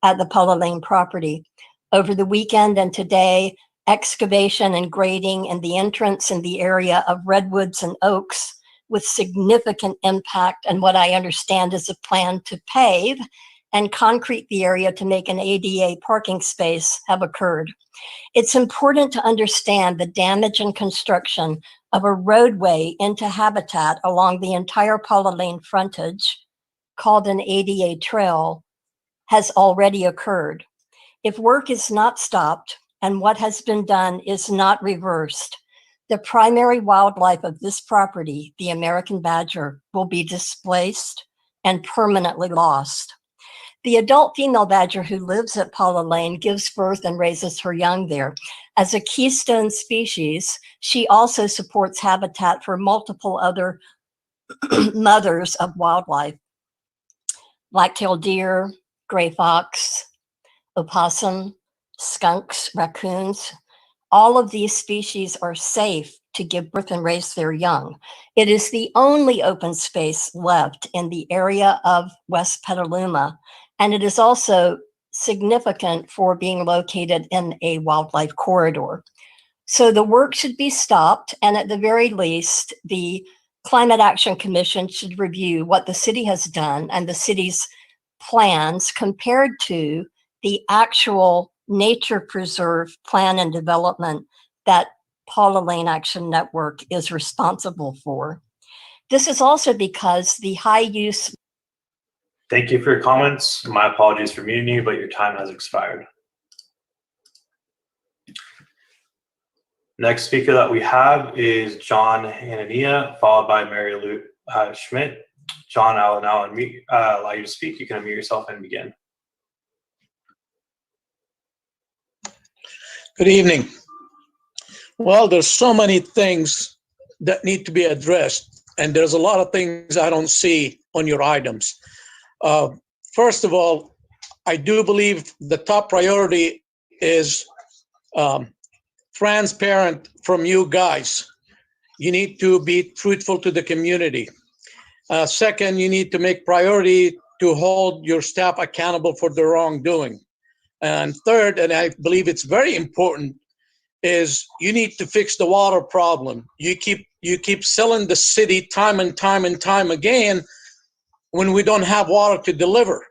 at the Paula Lane property. Over the weekend and today, excavation and grading in the entrance in the area of redwoods and oaks with significant impact and what I understand is a plan to pave and concrete the area to make an ADA parking space have occurred. It's important to understand the damage and construction of a roadway into habitat along the entire Paula Lane frontage, called an ADA trail, has already occurred. If work is not stopped and what has been done is not reversed, the primary wildlife of this property, the American badger, will be displaced and permanently lost. The adult female badger who lives at Paula Lane gives birth and raises her young there. As a keystone species, she also supports habitat for multiple other mothers of wildlife, black-tailed deer, gray fox, opossum, skunks, raccoons. All of these species are safe to give birth and raise their young. It is the only open space left in the area of West Petaluma, and it is also significant for being located in a wildlife corridor. So the work should be stopped, and at the very least, the Climate Action Commission should review what the city has done and the city's plans compared to the actual nature preserve plan and development that Paula Lane Action Network is responsible for. This is also because the high use. Thank you for your comments. My apologies for muting you, but your time has expired. Next speaker that we have is John Hanania, followed by Mary Lou Schmidt. John, I will now allow you to speak. You can unmute yourself and begin. Good evening. Well, there's so many things that need to be addressed, and there's a lot of things I don't see on your items. First of all, I do believe the top priority is transparent from you guys. You need to be truthful to the community. Second, you need to make priority to hold your staff accountable for their wrongdoing. And third, and I believe it's very important, is you need to fix the water problem. You keep selling the city time and time again when we don't have water to deliver.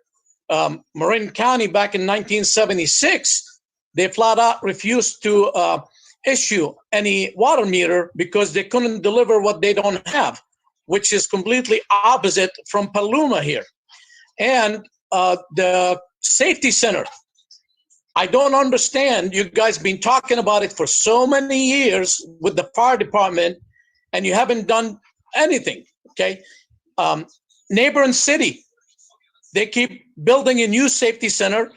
Marin County back in 1976, they flat out refused to issue any water meter because they couldn't deliver what they don't have, which is completely opposite from Petaluma here. And the safety center, I don't understand. You guys been talking about it for so many years with the fire department, and you haven't done anything, okay? Neighboring city, they keep building a new safety center,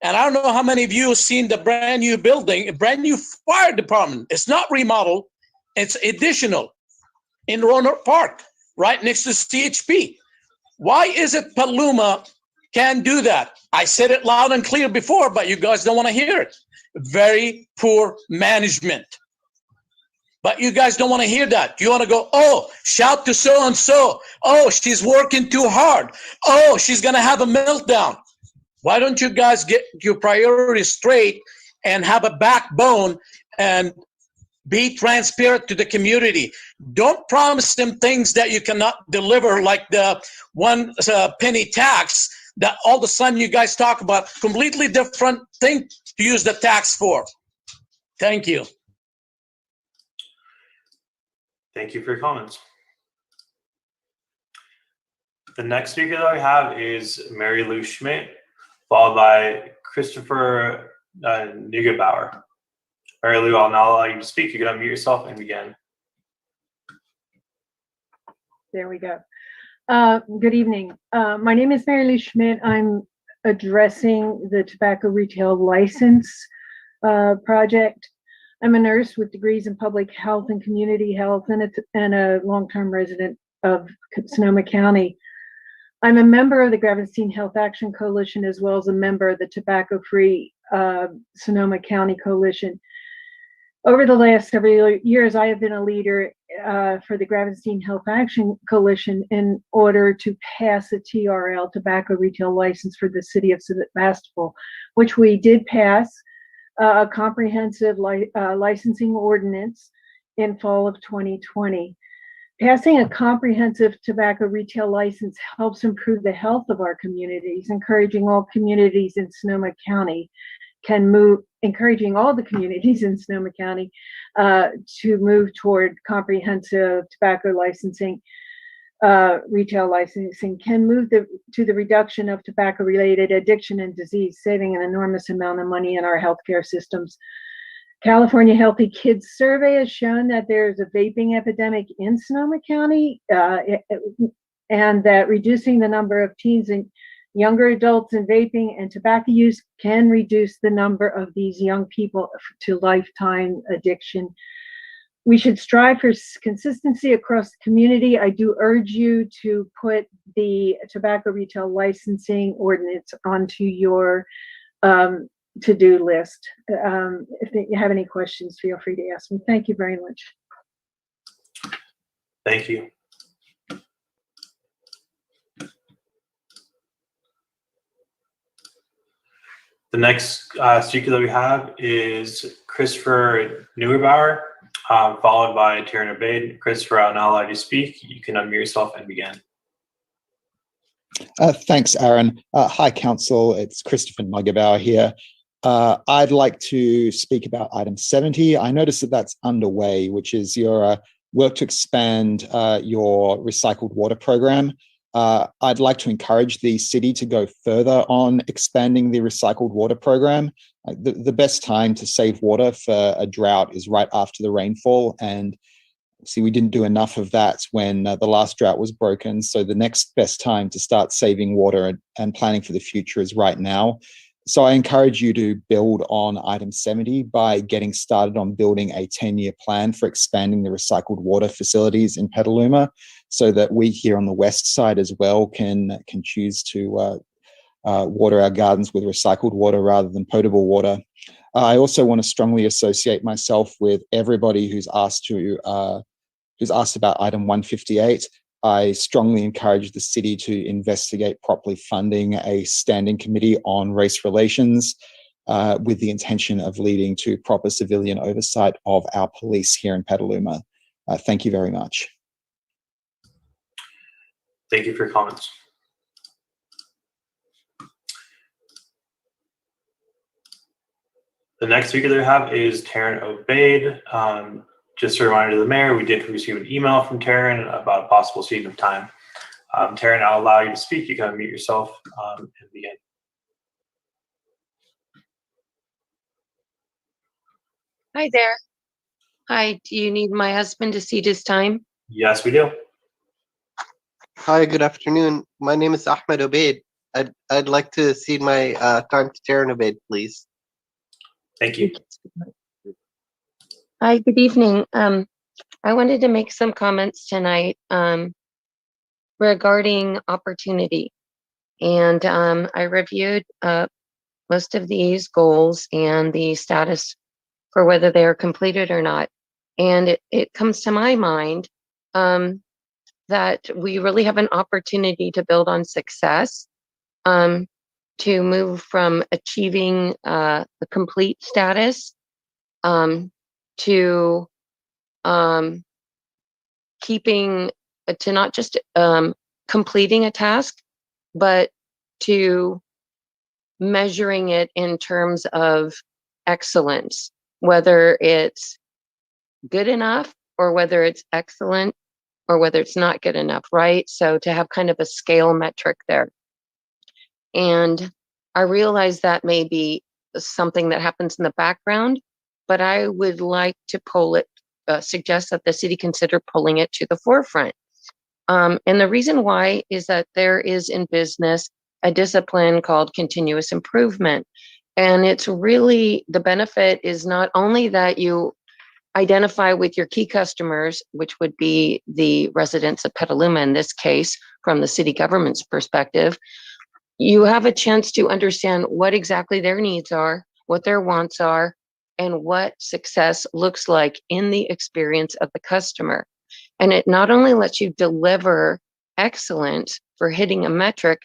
and I don't know how many of you have seen the brand new building, a brand new fire department. It's not remodeled, it's additional in Roanoke Park, right next to CHP. Why is it Petaluma can't do that? I said it loud and clear before, but you guys don't want to hear it. Very poor management. But you guys don't want to hear that. You want to go, oh, shout to so-and-so. Oh, she's working too hard. Oh, she's going to have a meltdown. Why don't you guys get your priorities straight and have a backbone and be transparent to the community? Don't promise them things that you cannot deliver, like the one penny tax that all of a sudden you guys talk about. Completely different thing to use the tax for. Thank you. Thank you for your comments. The next speaker that I have is Mary Lou Schmidt, followed by Christopher Neugebauer. Mary Lou, I'll now allow you to speak. You can unmute yourself and begin. There we go. Good evening. My name is Mary Lou Schmidt. I'm addressing the tobacco retail license project. I'm a nurse with degrees in public health and community health and a long-term resident of Sonoma County. I'm a member of the Gravenstein Health Action Coalition, as well as a member of the Tobacco Free Sonoma County Coalition. Over the last several years, I have been a leader for the Gravenstein Health Action Coalition in order to pass a TRL, tobacco retail license, for the city of Sebastopol, which we did pass a comprehensive licensing ordinance in fall of 2020. Passing a comprehensive tobacco retail license helps improve the health of our communities, encouraging all the communities in Sonoma County to move toward comprehensive tobacco licensing. Retail licensing can move to the reduction of tobacco-related addiction and disease, saving an enormous amount of money in our healthcare systems. California Healthy Kids Survey has shown that there's a vaping epidemic in Sonoma County, and that reducing the number of teens and younger adults in vaping and tobacco use can reduce the number of these young people to lifetime addiction. We should strive for consistency across the community. I do urge you to put the tobacco retail licensing ordinance onto your to-do list. If you have any questions, feel free to ask me. Thank you very much. Thank you. The next speaker that we have is Christopher Neugebauer, followed by Taryn Abaid. Christopher, I'll now allow you to speak. You can unmute yourself and begin. Thanks, Aaron. Hi, Council. It's Christopher Neugebauer here. I'd like to speak about item 70. I noticed that that's underway, which is your work to expand your recycled water program. I'd like to encourage the city to go further on expanding the recycled water program. The best time to save water for a drought is right after the rainfall, and see, we didn't do enough of that when the last drought was broken. So the next best time to start saving water and planning for the future is right now. So I encourage you to build on item 70 by getting started on building a 10-year plan for expanding the recycled water facilities in Petaluma, so that we here on the west side as well can choose to water our gardens with recycled water rather than potable water. I also want to strongly associate myself with everybody who's asked about item 158. I strongly encourage the city to investigate properly funding a standing committee on race relations with the intention of leading to proper civilian oversight of our police here in Petaluma. Thank you very much. Thank you for your comments. The next speaker that we have is Taryn Obaid. Just a reminder to the mayor, we did receive an email from Taryn about a possible seating of time. Taryn, I'll allow you to speak. You can unmute yourself and begin. Hi there. Hi, do you need my husband to cede his time? Yes, we do. Hi, good afternoon. My name is Ahmed Obaid. I'd like to cede my time to Taryn Obaid, please. Thank you. Hi, good evening. I wanted to make some comments tonight regarding opportunity. And I reviewed most of these goals and the status for whether they are completed or not. And it comes to my mind that we really have an opportunity to build on success, to move from achieving the complete status to keeping, to not just completing a task, but to measuring it in terms of excellence, whether it's good enough or whether it's excellent or whether it's not good enough, right? So to have kind of a scale metric there. And I realize that may be something that happens in the background, but I would like to pull it, suggest that the city consider pulling it to the forefront. And the reason why is that there is in business a discipline called continuous improvement. And it's really, the benefit is not only that you identify with your key customers, which would be the residents of Petaluma in this case, from the city government's perspective, you have a chance to understand what exactly their needs are, what their wants are, and what success looks like in the experience of the customer. And it not only lets you deliver excellence for hitting a metric,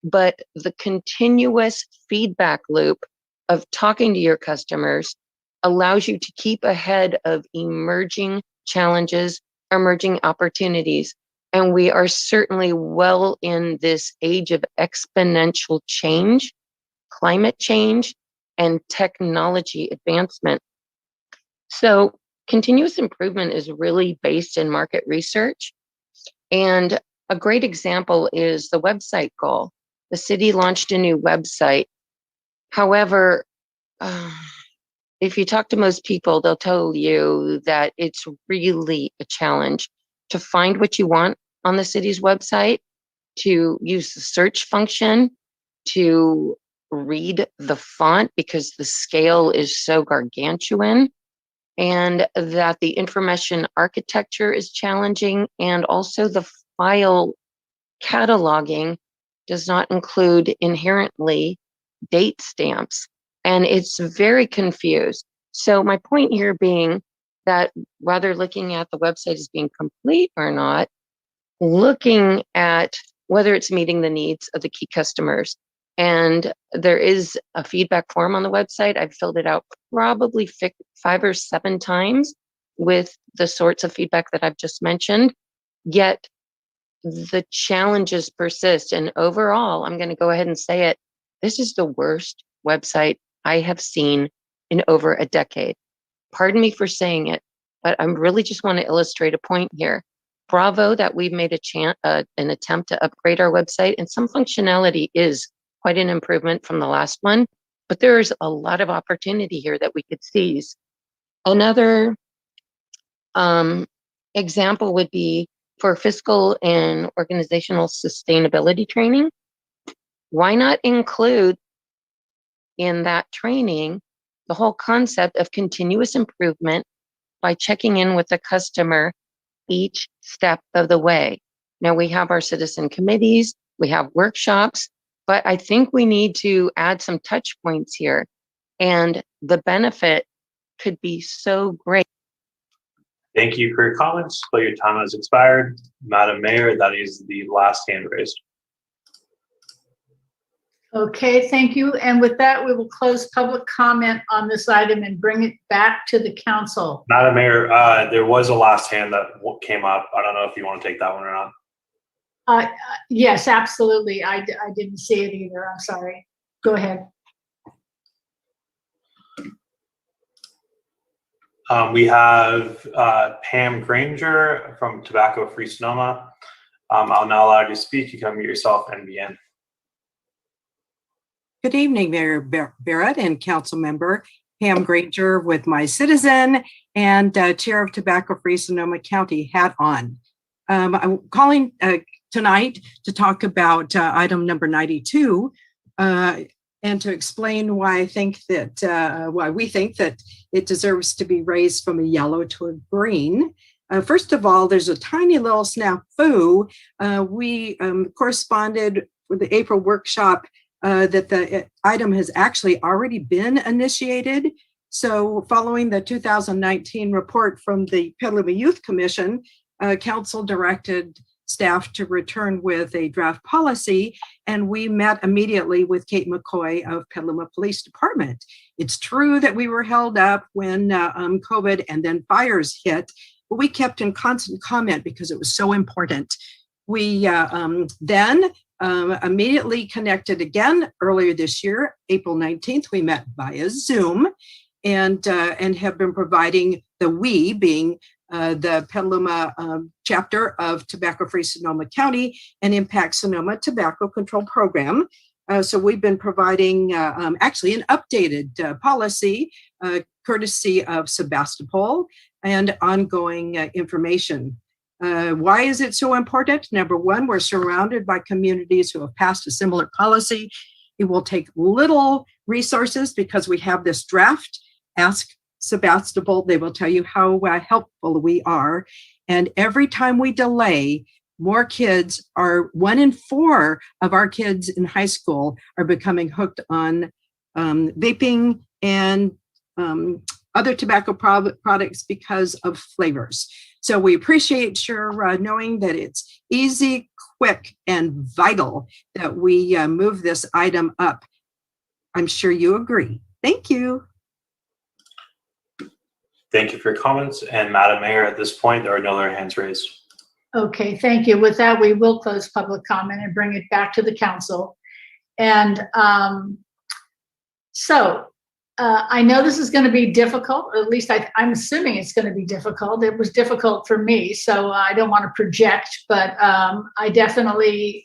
but the continuous feedback loop of talking to your customers allows you to keep ahead of emerging challenges, emerging opportunities. And we are certainly well in this age of exponential change, climate change, and technology advancement. So continuous improvement is really based in market research. And a great example is the website goal. The city launched a new website. However, if you talk to most people, they'll tell you that it's really a challenge to find what you want on the city's website, to use the search function, to read the font because the scale is so gargantuan, and that the information architecture is challenging, and also the file cataloging does not include inherently date stamps, and it's very confused. So my point here being that rather looking at the website as being complete or not, looking at whether it's meeting the needs of the key customers. And there is a feedback form on the website. I've filled it out probably 5 or 7 times with the sorts of feedback that I've just mentioned, yet the challenges persist. And overall, I'm going to go ahead and say it, this is the worst website I have seen in over a decade. Pardon me for saying it, but I really just want to illustrate a point here. Bravo that we've made an attempt to upgrade our website, and some functionality is quite an improvement from the last one, but there's a lot of opportunity here that we could seize. Another example would be for fiscal and organizational sustainability training. Why not include in that training the whole concept of continuous improvement by checking in with the customer each step of the way? Now we have our citizen committees, we have workshops, but I think we need to add some touch points here, and the benefit could be so great. Thank you for your comments, but your time has expired. Madam Mayor, that is the last hand raised. Okay, thank you. And with that, we will close public comment on this item and bring it back to the council. Madam Mayor, there was a last hand that came up. I don't know if you want to take that one or not. Yes, absolutely. I didn't see it either. I'm sorry. Go ahead. We have Pam Granger from Tobacco Free Sonoma. I'll now allow you to speak. You can unmute yourself and begin. Good evening, Mayor Barrett and Council Member Pam Granger with my Citizen and Chair of Tobacco Free Sonoma County hat on. I'm calling tonight to talk about item number 92 and to explain why I think that why we think that it deserves to be raised from a yellow to a green. First of all, there's a tiny little snafu. We corresponded with the April workshop that the item has actually already been initiated. So following the 2019 report from the Petaluma Youth Commission, Council directed staff to return with a draft policy, and we met immediately with Kate McCoy of Petaluma Police Department. It's true that we were held up when COVID and then fires hit, but we kept in constant comment because it was so important. We then immediately connected again earlier this year, April 19th, we met via Zoom and have been providing we being the Petaluma chapter of Tobacco Free Sonoma County and Impact Sonoma Tobacco Control Program. So we've been providing actually an updated policy courtesy of Sebastopol and ongoing information. Why is it so important? Number one, we're surrounded by communities who have passed a similar policy. It will take little resources because we have this draft. Ask Sebastopol, they will tell you how helpful we are. And every time we delay, more kids are, 1 in 4 of our kids in high school are becoming hooked on vaping and other tobacco products because of flavors. So we appreciate your knowing that it's easy, quick, and vital that we move this item up. I'm sure you agree. Thank you. Thank you for your comments. And Madam Mayor, at this point, there are no other hands raised. Okay, thank you. With that, we will close public comment and bring it back to the council. And I know this is going to be difficult, or at least I'm assuming it's going to be difficult. It was difficult for me, so I don't want to project, but I definitely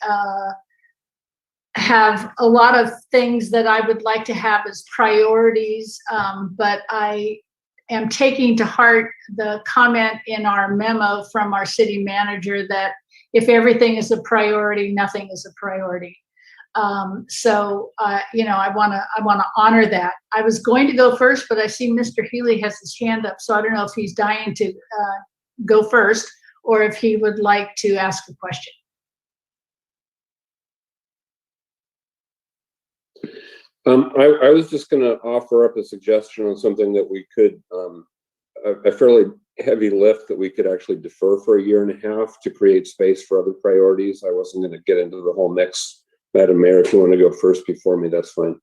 have a lot of things that I would like to have as priorities, but I am taking to heart the comment in our memo from our city manager that if everything is a priority, nothing is a priority. You know, I want to honor that. I was going to go first, but I see Mr. Healy has his hand up, so I don't know if he's dying to go first or if he would like to ask a question. I was just going to offer up a suggestion on something that we could, a fairly heavy lift that we could actually defer for 1.5 years to create space for other priorities. I wasn't going to get into the whole mix. Madam Mayor, if you want to go first before me, that's fine.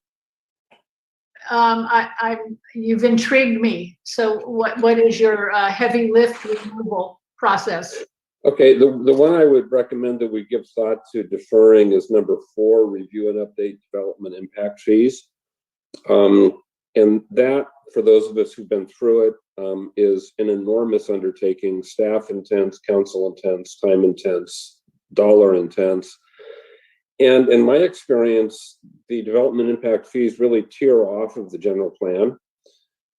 You've intrigued me. So what is your heavy lift removal process? Okay, the one I would recommend that we give thought to deferring is number 4, review and update development impact fees. And that, for those of us who've been through it, is an enormous undertaking, staff intense, council intense, time intense, dollar intense. And in my experience, the development impact fees really tear off of the general plan.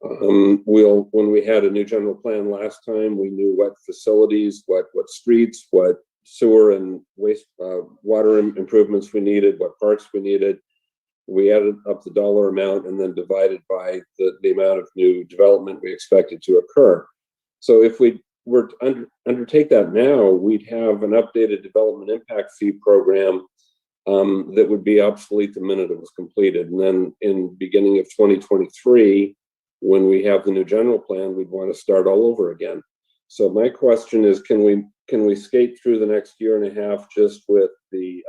When we had a new general plan last time, we knew what facilities, what streets, what sewer and waste water improvements we needed, what parks we needed. We added up the dollar amount and then divided by the amount of new development we expected to occur. So if we were to undertake that now, we'd have an updated development impact fee program that would be obsolete the minute it was completed. And then in beginning of 2023, when we have the new general plan, we'd want to start all over again. So my question is, can we skate through the next year and a half just with the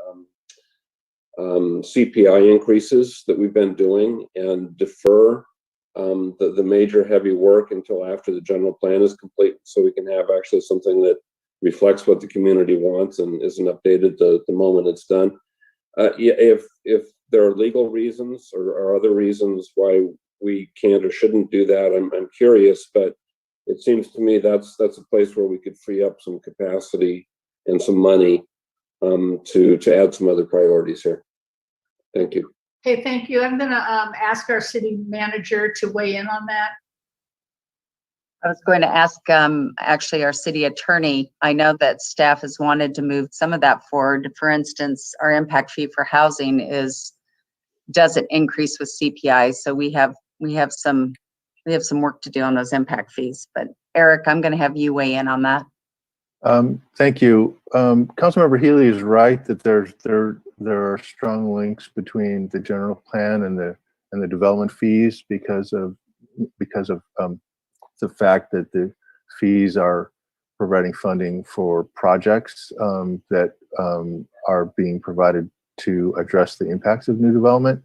CPI increases that we've been doing and defer the major heavy work until after the general plan is complete, so we can have actually something that reflects what the community wants and isn't updated the moment it's done? If there are legal reasons or other reasons why we can't or shouldn't do that, I'm curious, but it seems to me that's a place where we could free up some capacity and some money to add some other priorities here. Thank you. Okay, thank you. I'm going to ask our city manager to weigh in on that. I was going to ask actually our city attorney. I know that staff has wanted to move some of that forward. For instance, our impact fee for housing doesn't increase with CPI, so we have some work to do on those impact fees. But Eric, I'm going to have you weigh in on that. Thank you. Councilmember Healy is right that there are strong links between the general plan and the development fees because of the fact that the fees are providing funding for projects that are being provided to address the impacts of new development.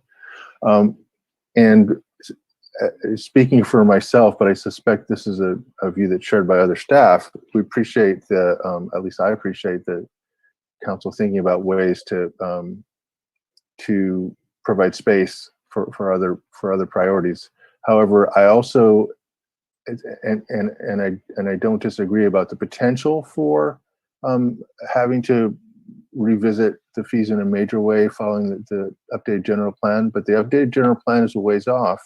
And speaking for myself, but I suspect this is a view that's shared by other staff, we appreciate at least I appreciate the council thinking about ways to provide space for other priorities. However, I also and I don't disagree about the potential for having to revisit the fees in a major way following the updated general plan, but the updated general plan is a ways off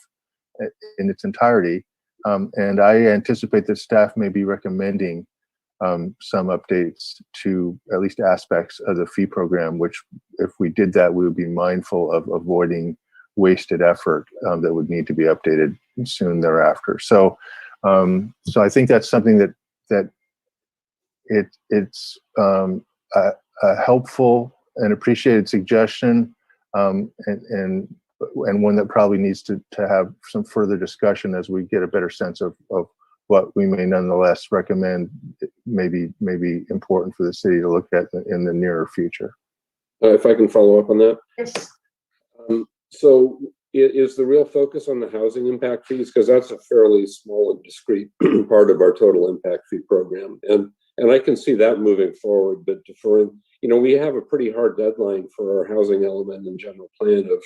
in its entirety. And I anticipate that staff may be recommending some updates to at least aspects of the fee program, which if we did that, we would be mindful of avoiding wasted effort that would need to be updated soon thereafter. So I think that's something that it's a helpful and appreciated suggestion, and one that probably needs to have some further discussion as we get a better sense of what we may nonetheless recommend may be important for the city to look at in the nearer future. If I can follow up on that. Yes. So is the real focus on the housing impact fees? Because that's a fairly small and discrete part of our total impact fee program. And I can see that moving forward, but deferring, we have a pretty hard deadline for our housing element and general plan of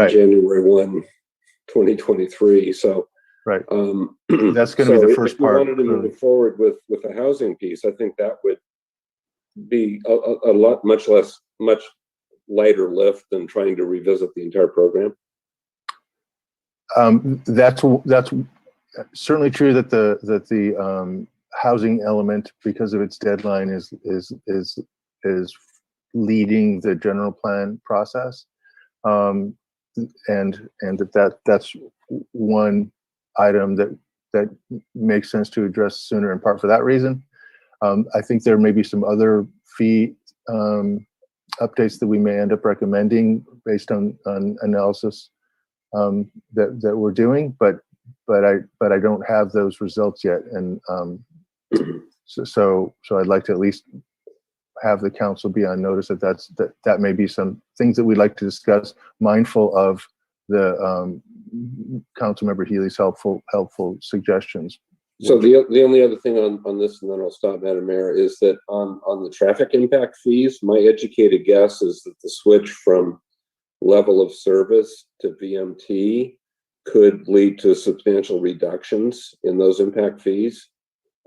January 1, 2023. So right, that's going to be the first part. If we wanted to move forward with the housing piece, I think that would be a lot much lighter lift than trying to revisit the entire program. That's certainly true that the housing element, because of its deadline, is leading the general plan process, and that's one item that makes sense to address sooner, in part for that reason. I think there may be some other fee updates that we may end up recommending based on analysis that we're doing, but I don't have those results yet, and so I'd like to at least have the council be on notice that may be some things that we'd like to discuss, mindful of the Councilmember Healy's helpful suggestions. So the only other thing on this, and then I'll stop, Madam Mayor, is that on the traffic impact fees, my educated guess is that the switch from level of service to VMT could lead to substantial reductions in those impact fees.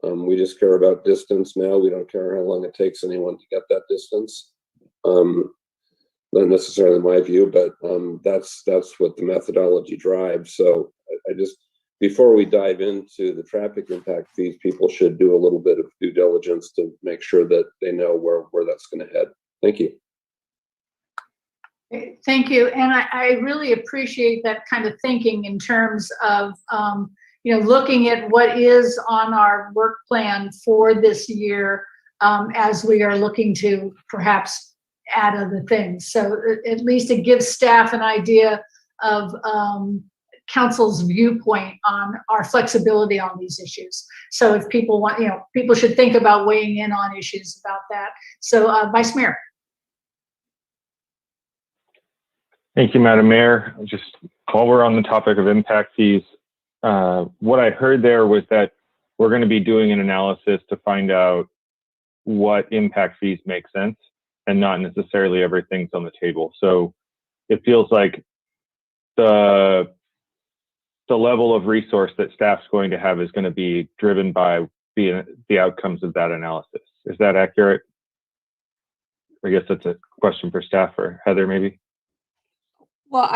We just care about distance now. We don't care how long it takes anyone to get that distance. Not necessarily my view, but that's what the methodology drives. So I just, before we dive into the traffic impact fees, people should do a little bit of due diligence to make sure that they know where that's going to head. Thank you. Thank you. And I really appreciate that kind of thinking in terms of, looking at what is on our work plan for this year as we are looking to perhaps add other things. So at least it gives staff an idea of council's viewpoint on our flexibility on these issues. So if people want, people should think about weighing in on issues about that. So Vice Mayor. Thank you, Madam Mayor. Just while we're on the topic of impact fees, what I heard there was that we're going to be doing an analysis to find out what impact fees make sense and not necessarily everything's on the table. So it feels like the level of resource that staff's going to have is going to be driven by the outcomes of that analysis. Is that accurate? I guess that's a question for staff or Heather, maybe. Well,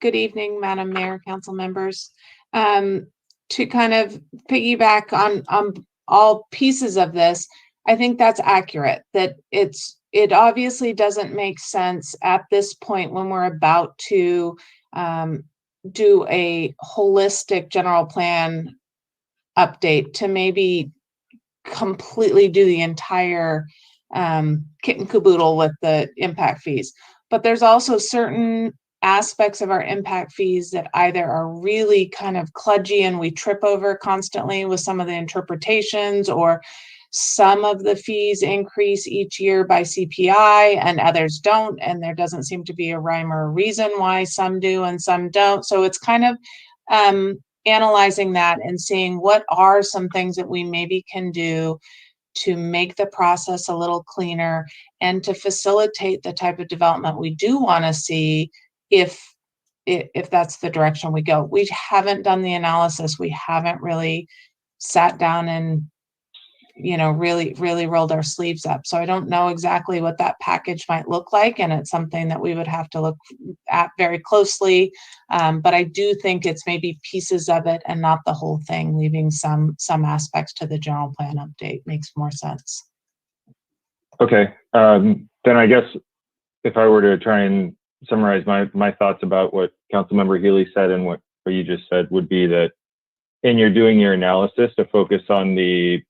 good evening, Madam Mayor, council members, to kind of piggyback on all pieces of this. I think that's accurate, that it obviously doesn't make sense at this point when we're about to do a holistic general plan update to maybe completely do the entire kit and caboodle with the impact fees. But there's also certain aspects of our impact fees that either are really kind of kludgy and we trip over constantly with some of the interpretations, or some of the fees increase each year by CPI and others don't, and there doesn't seem to be a rhyme or a reason why some do and some don't. So it's kind of analyzing that and seeing what are some things that we maybe can do to make the process a little cleaner and to facilitate the type of development we do want to see if that's the direction we go. We haven't done the analysis. We haven't really sat down and really rolled our sleeves up. So I don't know exactly what that package might look like, and it's something that we would have to look at very closely. But I do think it's maybe pieces of it and not the whole thing, leaving some aspects to the general plan update makes more sense. Okay, then I guess if I were to try and summarize my thoughts about what Councilmember Healy said and what you just said would be that in you're doing your analysis to focus on the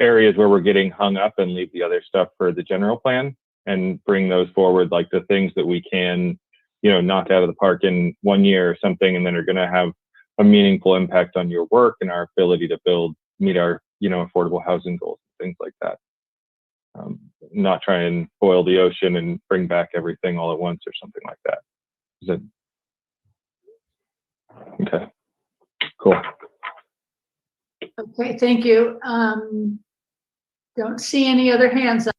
areas where we're getting hung up and leave the other stuff for the general plan and bring those forward, like the things that we can, knock out of the park in 1 year or something, and then are going to have a meaningful impact on your work and our ability to meet our, affordable housing goals, things like that. Not try and boil the ocean and bring back everything all at once or something like that. Is it? Okay, cool. Okay, thank you. Don't see any other hands up.